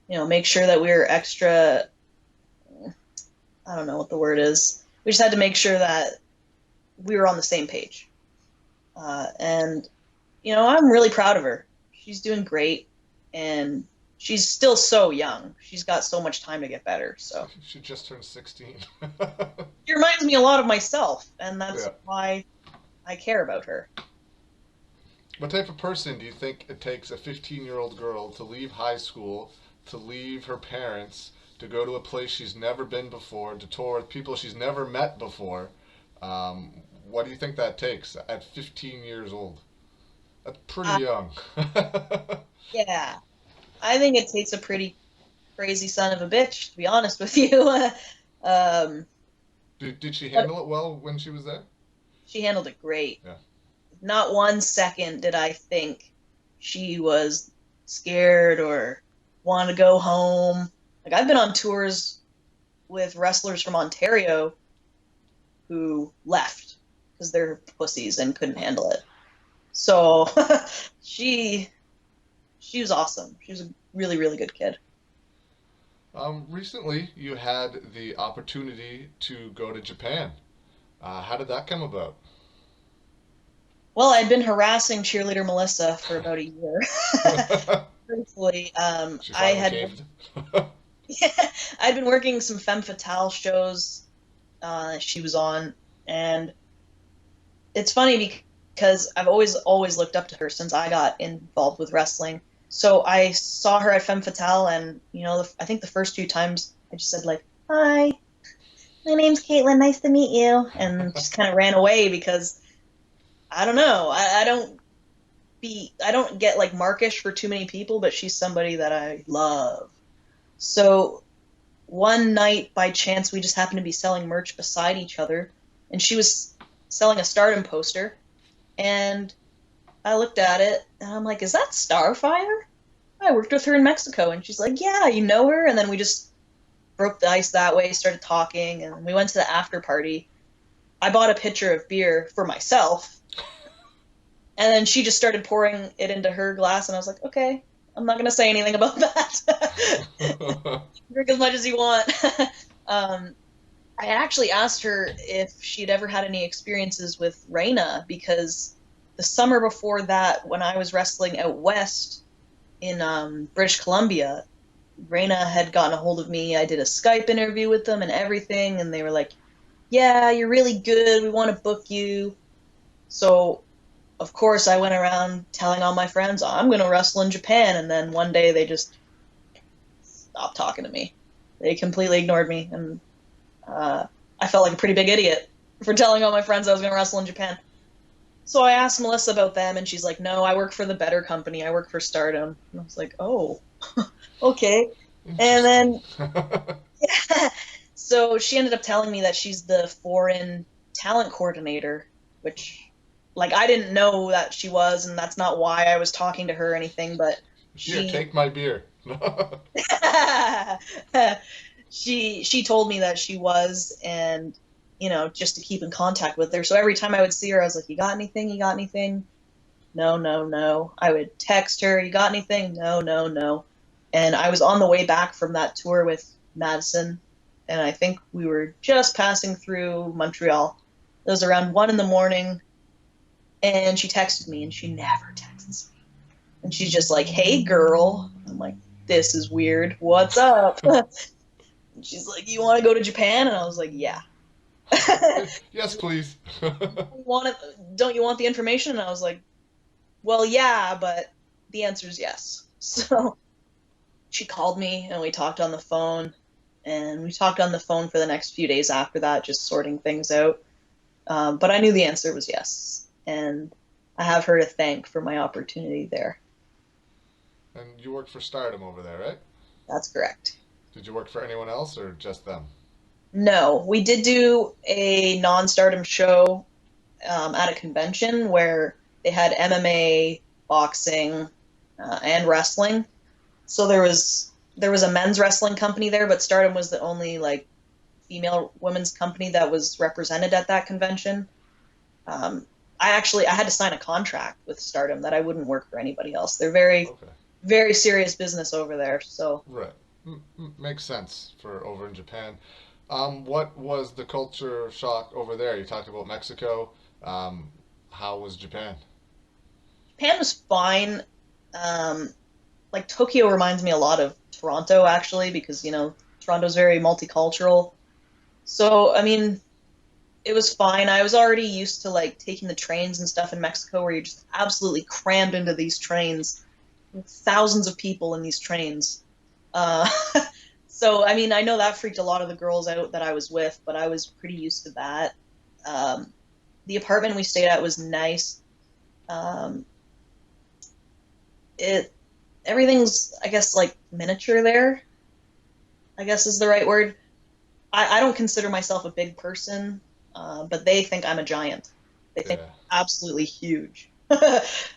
make sure that we were extra. I don't know what the word is. We just had to make sure that we were on the same page. And I'm really proud of her. She's doing great, and she's still so young. She's got so much time to get better. So She just turned 16. she reminds me a lot of myself, and Yeah. that's why I care about her. What type of person do you think it takes a 15-year-old girl to leave high school, to leave her parents, to go to a place she's never been before, to tour with people she's never met before? What do you think that takes at 15 years old? That's pretty Uh, young. yeah, I think it takes a pretty crazy son of a bitch, to be honest with you. um, Did she but handle it well when she was there? she handled it great. Yeah. Not 1 second did I think she was scared or want to go home. Like I've been on tours with wrestlers from Ontario who left because they're pussies and couldn't handle it. So she she was awesome. She was a really really good kid. Recently, you had the opportunity to go to Japan. How did that come about? Well, I'd been harassing cheerleader Melissa for about a year. Truthfully, She I finally had caved. I'd been working some femme fatale shows she was on, and it's funny because I've always looked up to her since I got involved with wrestling. So I saw her at Femme Fatale, and I think the first 2 times I just said like, "Hi, my name's Kaitlin. Nice to meet you," and just kind of ran away because I don't know. I don't get like markish for too many people, but she's somebody that I love. So one night by chance we just happened to be selling merch beside each other, and she was selling a Stardom poster, and I looked at it and I'm like, is that Starfire? I worked with her in Mexico. And she's like, yeah, you know her? And then we just broke the ice that way, started talking, and we went to the after party. I bought a pitcher of beer for myself, and then she just started pouring it into her glass, and I was like, okay, I'm not going to say anything about that. Drink as much as you want. um, I actually asked her if she'd ever had any experiences with Reina because the summer before that, when I was wrestling out west in British Columbia, Reina had gotten a hold of me. I did a Skype interview with them and everything, and they were like, "Yeah, you're really good. We want to book you." So, of course, I went around telling all my friends, "I'm going to wrestle in Japan," and then one day they just stopped talking to me. They completely ignored me, and uh, I felt like a pretty big idiot. for telling all my friends I was going to wrestle in Japan. So I asked Melissa about them, and she's like, "No, I work for the better company. I work for Stardom." And I was like, "Oh, okay." And Interesting. then, yeah. So she ended up telling me that she's the foreign talent coordinator, which, like, I didn't know that she was, and that's not why I was talking to her or anything. But Here, she, take my beer. she told me that she was, and just to keep in contact with her. So every time I would see her, I was like, "You got anything? You got anything?" No, no, no. I would text her, "You got anything?" No, no, no. And I was on the way back from that tour with Madison, and I think we were just passing through Montreal. It was around 1 in the morning, and she texted me, and she never texts me. And she's just like, "Hey, girl." I'm like, "This is weird. What's up?" And she's like, "You want to go to Japan?" And I was like, "Yeah." Yes, please. want it, don't you want the information? And I was like, "Well, yeah, but the answer is yes." So she called me and we talked on the phone, and we talked on the phone for the next few days after that, just sorting things out. But I knew the answer was yes, and I have her to thank for my opportunity there. And you work for Stardom over there, right? That's correct. Did you work for anyone else or just them? No, we did do a non-stardom show at a convention where they had MMA, boxing, and wrestling. So there was a men's wrestling company there, but Stardom was the only like female women's company that was represented at that convention. Um, I had to sign a contract with Stardom that I wouldn't work for anybody else. They're very Okay. very serious business over there. So Right. Makes sense for over in Japan. What was the culture shock over there? You talked about Mexico. Um, how was Japan? Japan was fine. Um, like Tokyo reminds me a lot of Toronto actually because Toronto's very multicultural. So I mean, it was fine. I was already used to like taking the trains and stuff in Mexico where you're just absolutely crammed into these trains with thousands of people in these trains. Uh, so I mean, I know that freaked a lot of the girls out that I was with, but I was pretty used to that. Um, the apartment we stayed at was nice. Um, it Everything's, I guess, like miniature there, I guess is the right word. I don't consider myself a big person, but they think I'm a giant. They think Yeah. I'm absolutely huge.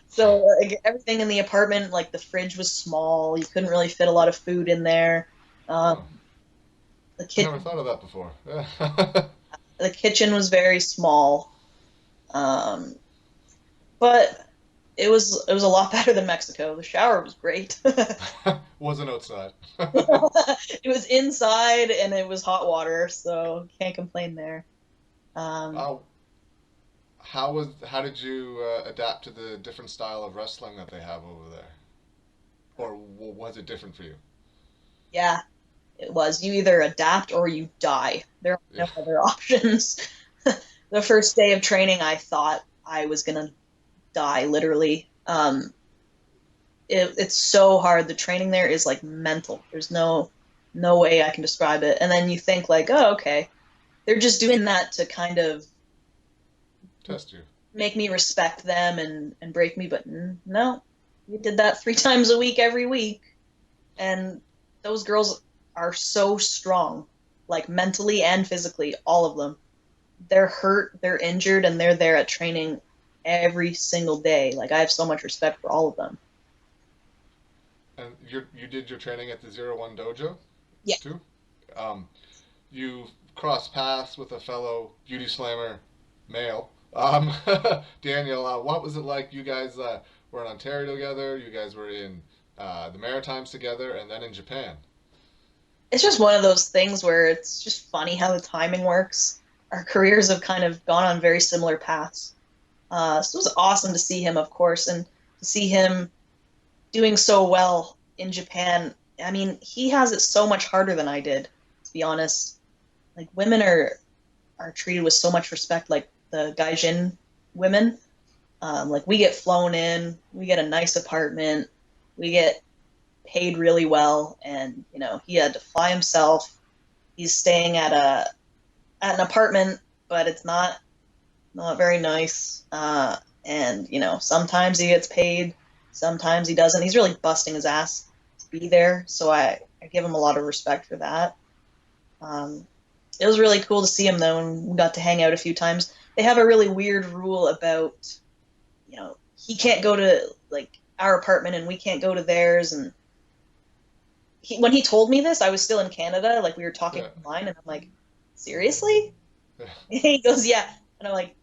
So like, everything in the apartment, like the fridge was small. You couldn't really fit a lot of food in there. Um, Huh. the I never kitchen, thought of that before. Yeah. the kitchen was very small, um, but it was a lot better than Mexico. The shower was great. Wasn't outside. It was inside and it was hot water, so can't complain there. Um, uh, how did you adapt to the different style of wrestling that they have over there, or was it different for you? yeah, it was. You either adapt or you die. There are Yeah. no other options. The first day of training, I thought I was gonna die, literally. It's so hard. The training there is like mental. There's no way I can describe it. And then you think like, oh, okay, they're just doing that to kind of Test you. make me respect them and break me. But no, we did that 3 times a week, every week. And those girls are so strong, like mentally and physically, all of them. They're hurt, they're injured, and they're there at training every single day. Like I have so much respect for all of them. And you did your training at the 01 Dojo Yeah. too. Um, you crossed paths with a fellow beauty slammer male. Daniel, what was it like? You guys were in Ontario together. You guys were in the Maritimes together, and then in Japan. It's just one of those things where it's just funny how the timing works. Our careers have kind of gone on very similar paths. So it was awesome to see him, of course, and to see him doing so well in Japan. I mean, he has it so much harder than I did, to be honest. Like women are treated with so much respect, like the Gaijin women. Like we get flown in, we get a nice apartment, we get paid really well, and he had to fly himself. He's staying at an apartment but it's not very nice. And sometimes he gets paid, sometimes he doesn't. He's really busting his ass to be there, so I give him a lot of respect for that. Um, it was really cool to see him though, and we got to hang out a few times. They have a really weird rule about, he can't go to like our apartment and we can't go to theirs. And when he told me this, I was still in Canada, like we were talking Yeah. online, and I'm like, seriously? Yeah. He goes, yeah. And I'm like,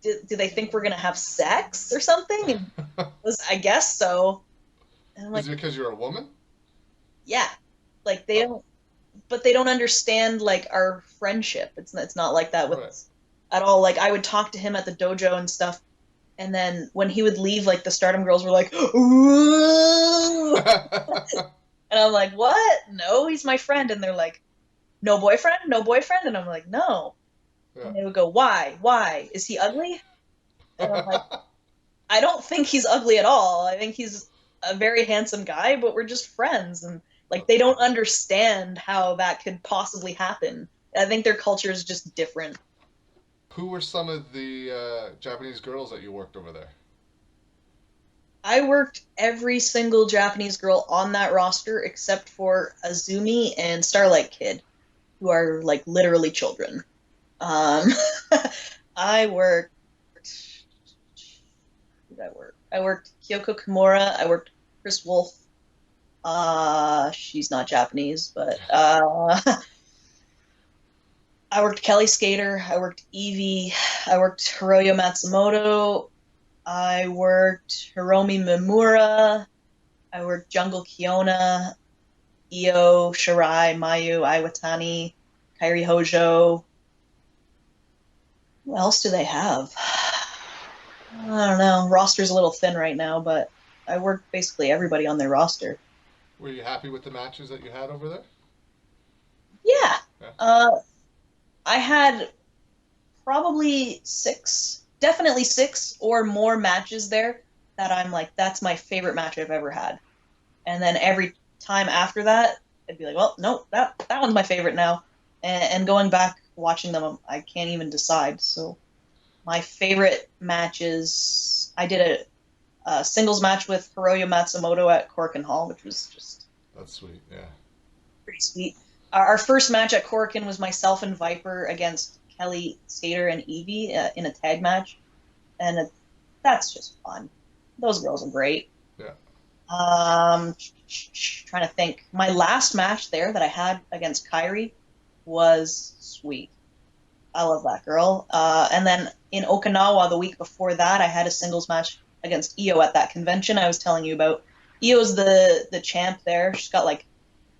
do they think we're gonna have sex or something? And he goes, I guess so. And I'm like, Is it because you're a woman? yeah. Like they Oh, don't, but they don't understand like our friendship. It's not like that with right. us at all. Like I would talk to him at the dojo and stuff, and then when he would leave, like the Stardom girls were like, ooh, and I'm like, what? No, he's my friend. And they're like, no boyfriend, no boyfriend, and I'm like, no. Yeah. And they would go, why? Is he ugly? And I'm like, I don't think he's ugly at all. I think he's a very handsome guy, but we're just friends. And like That's they funny. don't understand how that could possibly happen. I think their culture is just different. Who were some of the Japanese girls that you worked over there? I worked every single Japanese girl on that roster except for Azumi and Starlight Kid, who are like literally children. Um, I worked. Who did I work? I worked Kyoko Kimura. I worked Chris Wolf. She's not Japanese, but I worked Kelly Skater. I worked Evie. I worked Hiroyo Matsumoto. I worked Hiromi Mimura. I worked Jungle Kiona, Io, Shirai, Mayu, Iwatani, Kairi Hojo. Who else do they have? I don't know. Roster's a little thin right now, but I worked basically everybody on their roster. Were you happy with the matches that you had over there? Yeah. Yeah. Uh, I had probably definitely six or more matches there that I'm like, that's my favorite match I've ever had. And then every time after that, I'd be like, well, no, that one's my favorite now. And going back watching them, I can't even decide. So my favorite matches, I did a singles match with Hiroyo Matsumoto at Corkin Hall, which was just That's sweet. Yeah. pretty sweet. Our first match at Corkin was myself and Viper against Kelly Skater and Evie in a tag match, and that's just fun. Those girls are great. Yeah. Trying to think. My last match there that I had against Kairi was sweet. I love that girl. And then in Okinawa the week before that, I had a singles match against Io at that convention I was telling you about. Io's the champ there. She's got like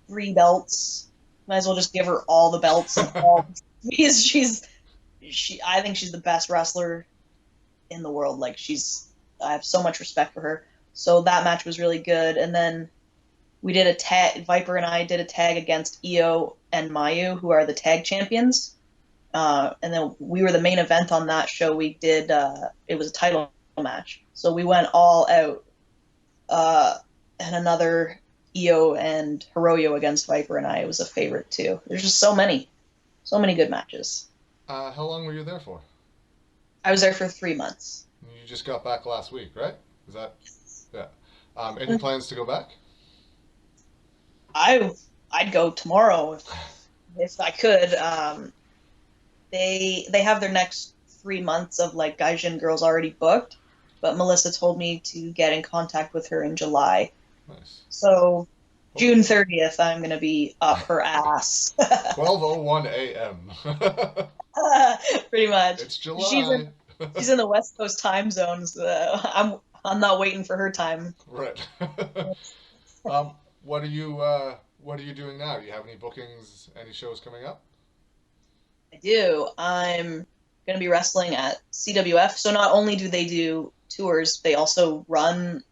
3 belts. Might as well just give her all the belts and all. She. I think she's the best wrestler in the world. Like I have so much respect for her. So that match was really good. And then we did a tag. Viper and I did a tag against Io and Mayu, who are the tag champions. And then we were the main event on that show. We did. It was a title match, so we went all out. And another Io and Hiroyo against Viper and I. It was a favorite too. There's just so many good matches. How long were you there for? I was there for 3 months. You just got back last week, right? Is that? Yeah. Any plans to go back? I I'd go tomorrow if I could. They have their next 3 months of like Gaijin girls already booked, but Melissa told me to get in contact with her in July. Nice. So June Hopefully. 30th, I'm gonna be up her ass. 12:01 a.m. Pretty much. It's She's in July. she's in the West Coast time zones. I'm not waiting for her time. Right. What are you doing now? Do you have any bookings, any shows coming up? I do. I'm going to be wrestling at CWF. So not only do they do tours, they also run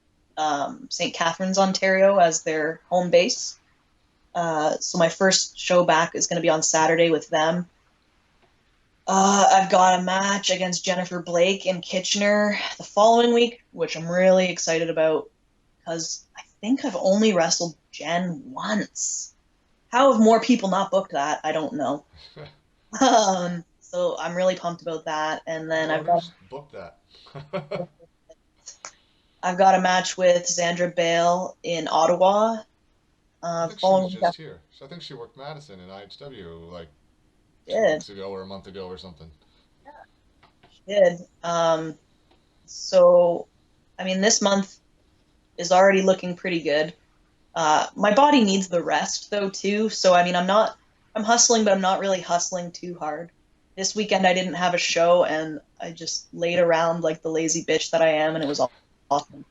St. Catharines, Ontario as their home base. So my first show back is going to be on Saturday with them. I've got a match against Jennifer Blake in Kitchener the following week, which I'm really excited about because I think I've only wrestled Jen once. How have more people not booked that? I don't know. So I'm really pumped about that. And then Oh, let me just book that. I've got a match with Sandra Bale in Ottawa. I think she was Following week I just here. I think she worked Madison in IHW like two did. weeks ago or a month ago or something. Did. So, I mean, this month is already looking pretty good. My body needs the rest though too. So, I mean, I'm hustling, but I'm not really hustling too hard. This weekend I didn't have a show and I just laid around like the lazy bitch that I am, and it was awesome.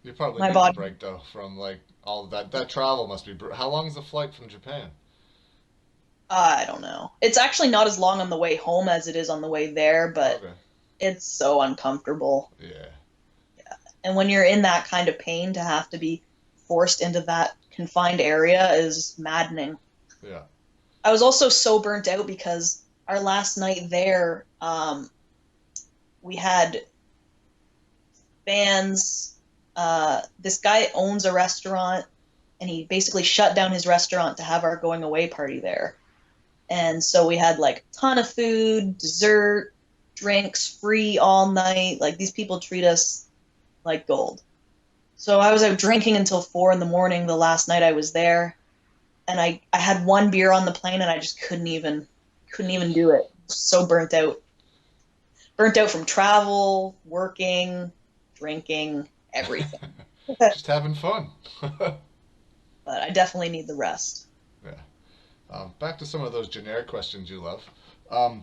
You probably My need the body, break though from like all of that. That travel must be. How long is the flight from Japan? I don't know. It's actually not as long on the way home as it is on the way there, but Okay. it's so uncomfortable. Yeah. And when you're in that kind of pain, to have to be forced into that confined area is maddening. Yeah. I was also so burnt out because our last night there, we had fans. This guy owns a restaurant, and he basically shut down his restaurant to have our going away party there. And so we had like a ton of food, dessert, drinks free all night. Like these people treat us like gold. So I was out drinking until 4 in the morning the last night I was there, and I had one beer on the plane, and I just couldn't even do it. So burnt out from travel, working, drinking, everything. But Just having fun. I definitely need the rest. Yeah. Back to some of those generic questions you love. Um,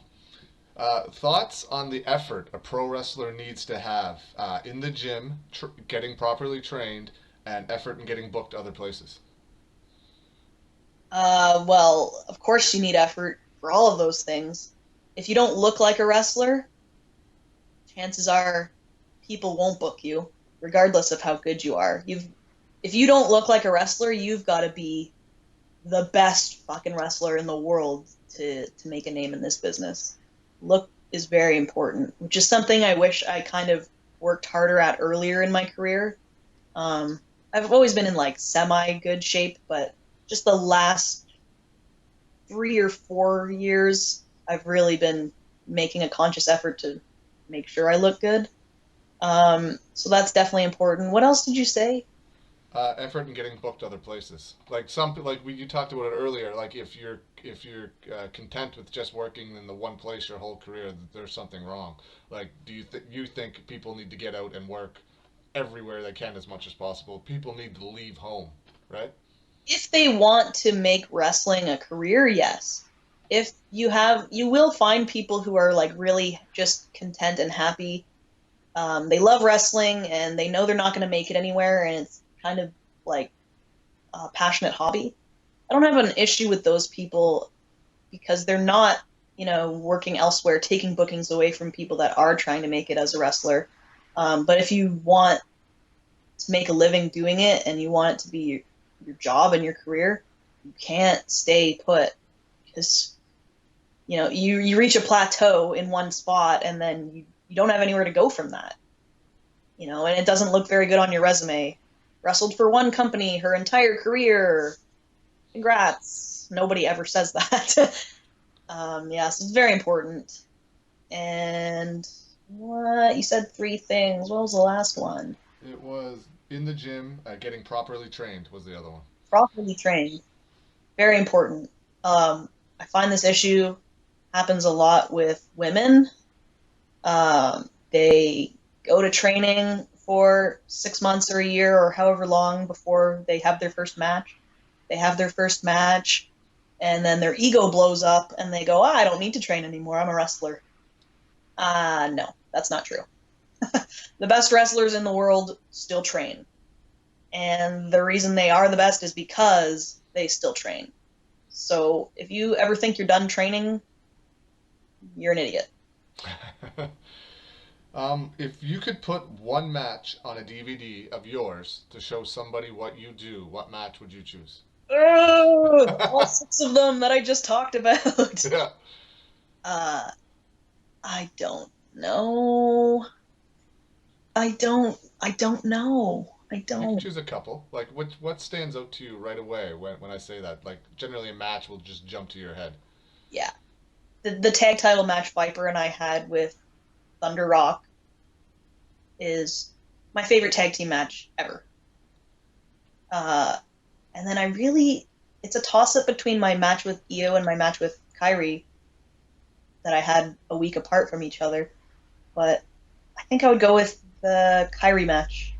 thoughts on the effort a pro wrestler needs to have in the gym, getting properly trained, and effort in getting booked other places? Well, of course you need effort for all of those things. If you don't look like a wrestler, chances are people won't book you, regardless of how good you are. If you don't look like a wrestler, you've got to be the best fucking wrestler in the world to make a name in this business. Look is very important, which is something I wish I kind of worked harder at earlier in my career. Um, I've always been in like semi good shape, but just the last 3 or 4 years, I've really been making a conscious effort to make sure I look good. So that's definitely important. What else did you say? Effort in getting booked other places. Like like you talked about it earlier. Like if you're content with just working in the one place your whole career, there's something wrong. Like, do you think people need to get out and work everywhere they can as much as possible? People need to leave home, right? If they want to make wrestling a career, yes. If you will find people who are like really just content and happy. They love wrestling and they know they're not going to make it anywhere, and it's kind of like a passionate hobby. I don't have an issue with those people because they're not, working elsewhere, taking bookings away from people that are trying to make it as a wrestler. But if you want to make a living doing it and you want it to be your job and your career, you can't stay put because you reach a plateau in one spot and then you don't have anywhere to go from that. And it doesn't look very good on your resume. Wrestled for one company her entire career. Congrats. Nobody ever says that. Yeah, so it's very important. And what you said three things. What was the last one? It was in the gym, getting properly trained was the other one. Properly trained. Very important. I find this issue happens a lot with women. They go to training for 6 months or a year or however long before they have their first match. They have their first match, and then their ego blows up, and they go, I don't need to train anymore. I'm a wrestler. No, that's not true. The best wrestlers in the world still train. And the reason they are the best is because they still train. So if you ever think you're done training, you're an idiot. If you could put one match on a DVD of yours to show somebody what you do, what match would you choose? Ugh, all six of them that I just talked about. Yeah. Uh, I don't know. I don't know. I You can don't. choose a couple. Like, what stands out to you right away when I say that? Like, generally a match will just jump to your head. Yeah. the tag title match Viper and I had with Thunder Rock is my favorite tag team match ever. Uh, and then it's a toss up between my match with Io and my match with Kyrie that I had a week apart from each other. But I think I would go with the Kyrie match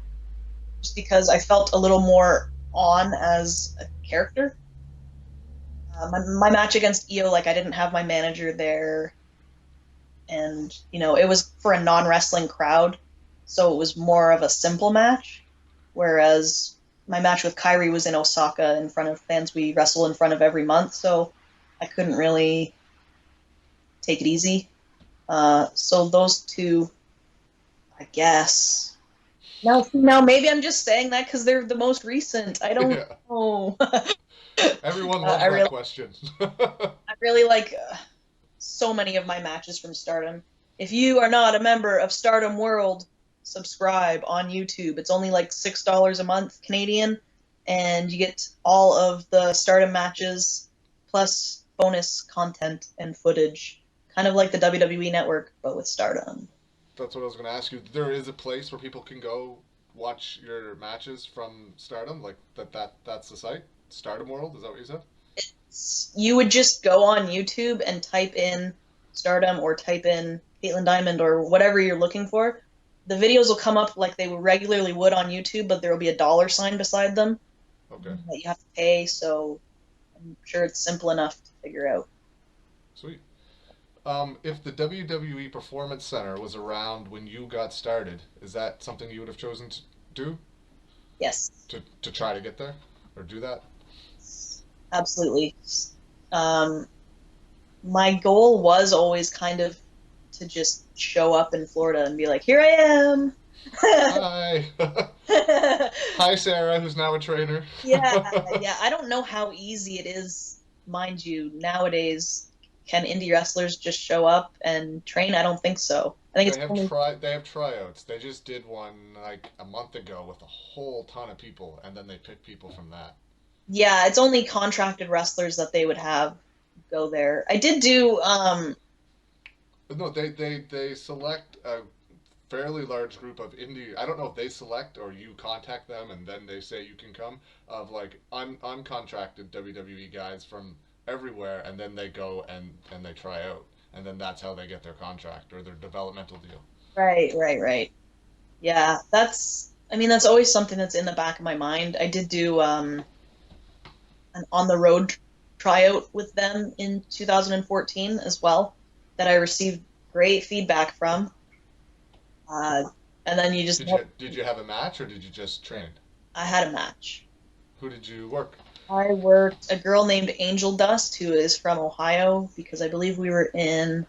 just because I felt a little more on as a character. My match against Io, like I didn't have my manager there, and it was for a non-wrestling crowd, so it was more of a simple match. Whereas my match with Kyrie was in Osaka in front of fans we wrestle in front of every month, so I couldn't really take it easy. So those two, I guess. Now maybe I'm just saying that because they're the most recent. I don't Yeah. know. Everyone I loves that really, question. I really like so many of my matches from Stardom. If you are not a member of Stardom World, subscribe on YouTube. It's only like $6 a month Canadian, and you get all of the Stardom matches plus bonus content and footage, kind of like the WWE Network, but with Stardom. That's what I was going to ask you. There is a place where people can go watch your matches from Stardom, like that's the site. Stardom World, is that what you said? You would just go on YouTube and type in Stardom or type in Kaitlin Diemond or whatever you're looking for. The videos will come up like they regularly would on YouTube, but there will be a dollar sign beside them Okay. that you have to pay. So I'm sure it's simple enough to figure out. Sweet. If the WWE Performance Center was around when you got started, is that something you would have chosen to do? Yes, To try to get there? Or do that? absolutely. Um, my goal was always kind of to just show up in Florida and be like, here I am. Hi! Hi, Sarah, who's now a trainer. Yeah, yeah. I don't know how easy it is, mind you, nowadays. Can indie wrestlers just show up and train? I don't think so. I think it's only, They have tryouts. They just did one like a month ago with a whole ton of people, and then they pick people from that. yeah, it's only contracted wrestlers that they would have go there. I did do No, they select a fairly large group of indie. I don't know if they select or you contact them and then they say you can come, of like uncontracted WWE guys from everywhere, and then they go and they try out, and then that's how they get their contract or their developmental deal. right, right, right. Yeah, I mean that's always something that's in the back of my mind. I did do an on the road tryout with them in 2014 as well that I received great feedback from. Uh, and then you just Did you have a match or did you just train? I had a match. Who did you work? I worked a girl named Angel Dust who is from Ohio because I believe we were in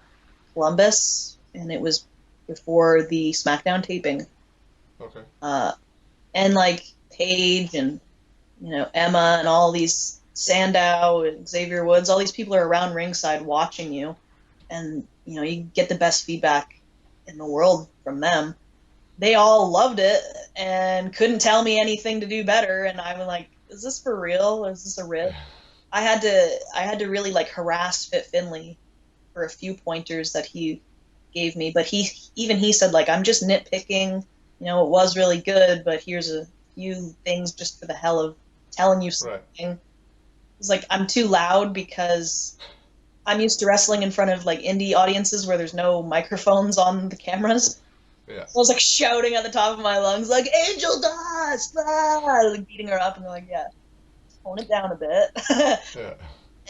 Columbus and it was before the SmackDown taping. Okay. Uh, and like Paige and Emma and all these Sandow and Xavier Woods, all these people are around ringside watching you, and you get the best feedback in the world from them. They all loved it and couldn't tell me anything to do better, and I was like, "Is this for real? Or is this a rip?" I had to really like harass Fit Finley for a few pointers that he gave me, but he said like I'm just nitpicking. It was really good, but here's a few things just for the hell of telling you Right. something. It's like I'm too loud because I'm used to wrestling in front of like indie audiences where there's no microphones on the cameras. Yeah. So I was like shouting at the top of my lungs, like Angel Dust, ah! Like beating her up, and they're like, yeah, tone it down a bit. Yeah.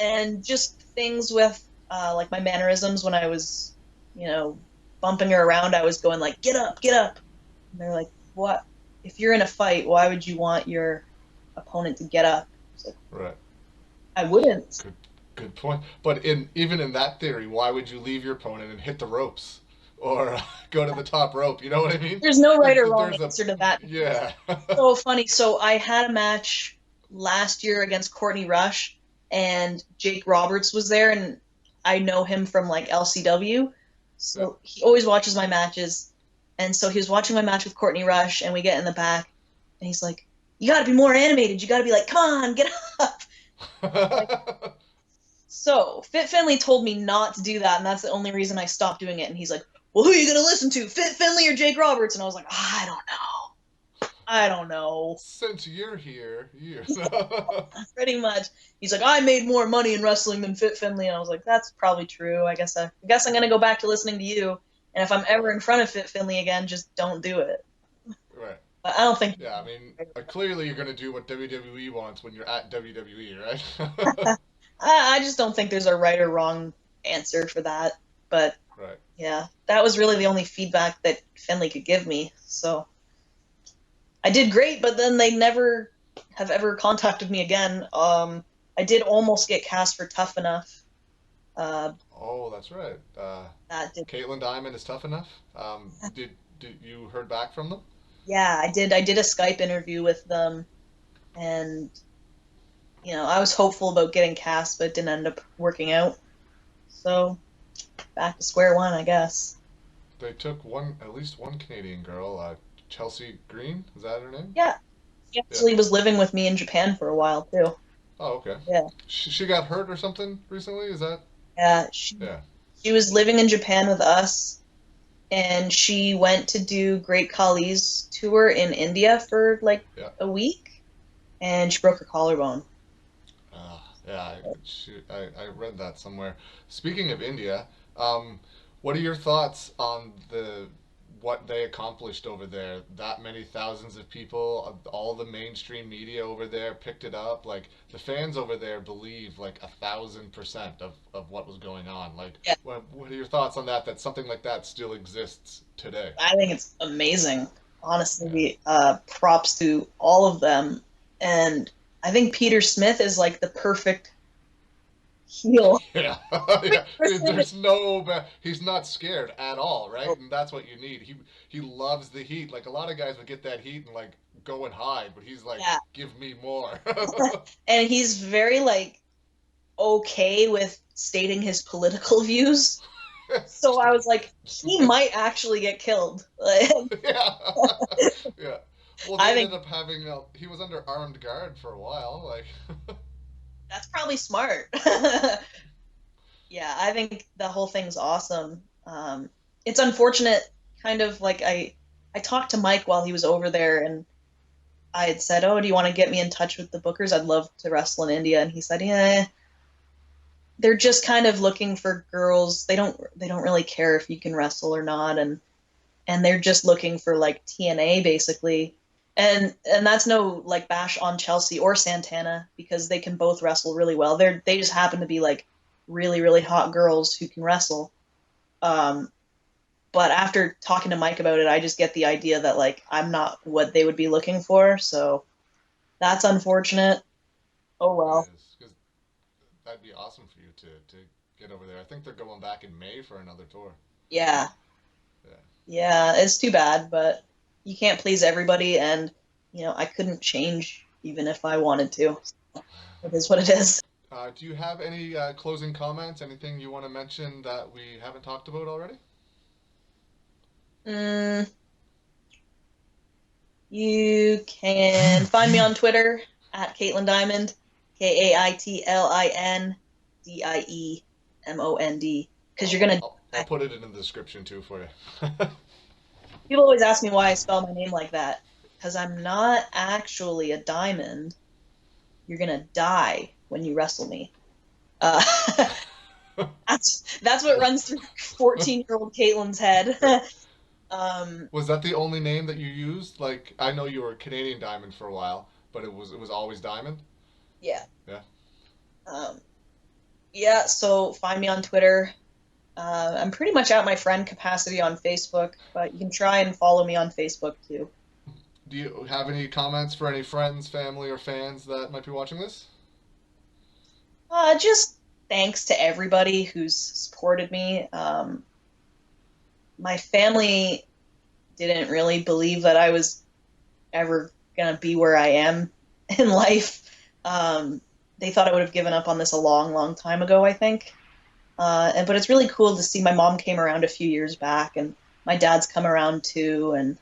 And just things with like my mannerisms when I was, you know, bumping her around, I was going like, get up, get up. And they're like, what? If you're in a fight, why would you want your opponent to get up? It's like, Right. I wouldn't. Good. Good point. But even in that theory, why would you leave your opponent and hit the ropes or go to the top rope? You know what I mean? There's no right or wrong There's a answer to that. yeah. So funny. So I had a match last year against Courtney Rush, and Jake Roberts was there, and I know him from like LCW, Yeah. so he always watches my matches. And so he was watching my match with Courtney Rush, and we get in the back, and he's like, "You got to be more animated. You got to be like, come on, get up." So Fit Finley told me not to do that, and that's the only reason I stopped doing it. And he's like, "Well, who are you gonna listen to, Fit Finley or Jake Roberts?" And I was like, "I don't know. I don't know." Since you're here, you. Pretty much. He's like, "I made more money in wrestling than Fit Finley," and I was like, "That's probably true. I guess I'm gonna go back to listening to you. And if I'm ever Right, in front of Fit Finley again, just don't do it." right. But I don't think. Yeah, I mean, clearly you're gonna do what WWE wants when you're at WWE, right? I just don't think there's a right or wrong answer for that. But Right. yeah, that was really the only feedback that Finley could give me. So I did great, but then they never have ever contacted me again. I did almost get cast for Tough Enough. Uh, Oh, that's right. that did, Kaitlin Diemond is tough enough. Did you heard back from them? yeah, I did. I did a Skype interview with them, and I was hopeful about getting cast, but it didn't end up working out. So back to square one, I guess. They took at least one Canadian girl, Chelsea Green. Is that her name? Yeah, she Yeah. actually was living with me in Japan for a while too. Oh, okay. Yeah, She got hurt or something recently. Is that? yeah. She Yeah. she was living in Japan with us, and she went to do Great Khali's tour in India for like Yeah. a week, and she broke her collarbone. Yeah. I read that somewhere. Speaking of India, um, what are your thoughts on what they accomplished over there? That many thousands of people, all the mainstream media over there picked it up. Like the fans over there believe like 1,000% of what was going on. Like, Yeah, what are your thoughts on that? That something like that still exists today? I think it's amazing. Yeah. Honestly, props to all of them, and I think Peter Smith is like the perfect heel. Yeah, yeah. There's he's not scared at all, right? And that's what you need. He loves the heat. Like a lot of guys would get that heat and like go and hide, but he's like, Yeah, give me more. and he's very like okay with stating his political views. So I was like, he might actually get killed. Yeah, yeah. Well, they I ended think up having he was under armed guard for a while. Like, that's probably smart. Yeah, I think the whole thing's awesome. It's unfortunate, kind of like I talked to Mike while he was over there, and I had said, "Oh, do you want to get me in touch with the bookers? I'd love to wrestle in India." And he said, "Yeah, they're just kind of looking for girls. They don't really care if you can wrestle or not, and they're just looking for like TNA basically." And that's no like bash on Chelsea or Santana because they can both wrestle really well. They just happen to be like really really hot girls who can wrestle. Um, but after talking to Mike about it, I just get the idea that like I'm not what they would be looking for. So that's unfortunate. Oh it well. is because that'd be awesome for you to get over there. I think they're going back in May for another tour. Yeah. Yeah. Yeah, it's too bad, but you can't please everybody, and I couldn't change even if I wanted to. It is what it is. Do you have any closing comments? Anything you want to mention that we haven't talked about already? Mm, you can find me on Twitter at Kaitlin Diemond, KaitlindIemond, because you're gonna. I'll put it in the description too for you. People always ask me why I spell my name like that, because I'm not actually a diamond. You're gonna die when you wrestle me. Uh, that's what runs through 14-year-old Caitlin's head. Was that the only name that you used? Like, I know you were Canadian Diamond for a while, but it was always Diamond. Yeah. Yeah. Um, yeah. So find me on Twitter. I'm pretty much at my friend capacity on Facebook, but you can try and follow me on Facebook too. Do you have any comments for any friends, family, or fans that might be watching this? Just thanks to everybody who's supported me. My family didn't really believe that I was ever gonna be where I am in life. Um, they thought I would have given up on this a long, long time ago, I think. But it's really cool to see my mom came around a few years back, and my dad's come around too, and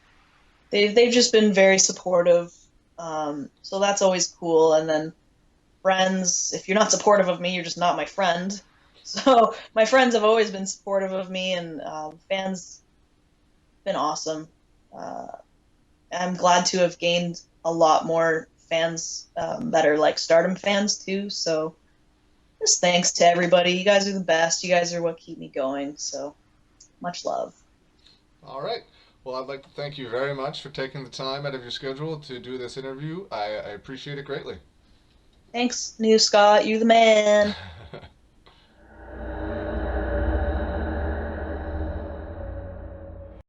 they've just been very supportive. So that's always cool. And then friends. If you're not supportive of me, you're just not my friend. So my friends have always been supportive of me, and fans been awesome. Uh, I'm glad to have gained a lot more fans that are like Stardom fans too. So just thanks to everybody. You guys are the best. You guys are what keep me going. So much love. All right. Well, I'd like to thank you very much for taking the time out of your schedule to do this interview. I appreciate it greatly. Thanks, New Scott. You're the man.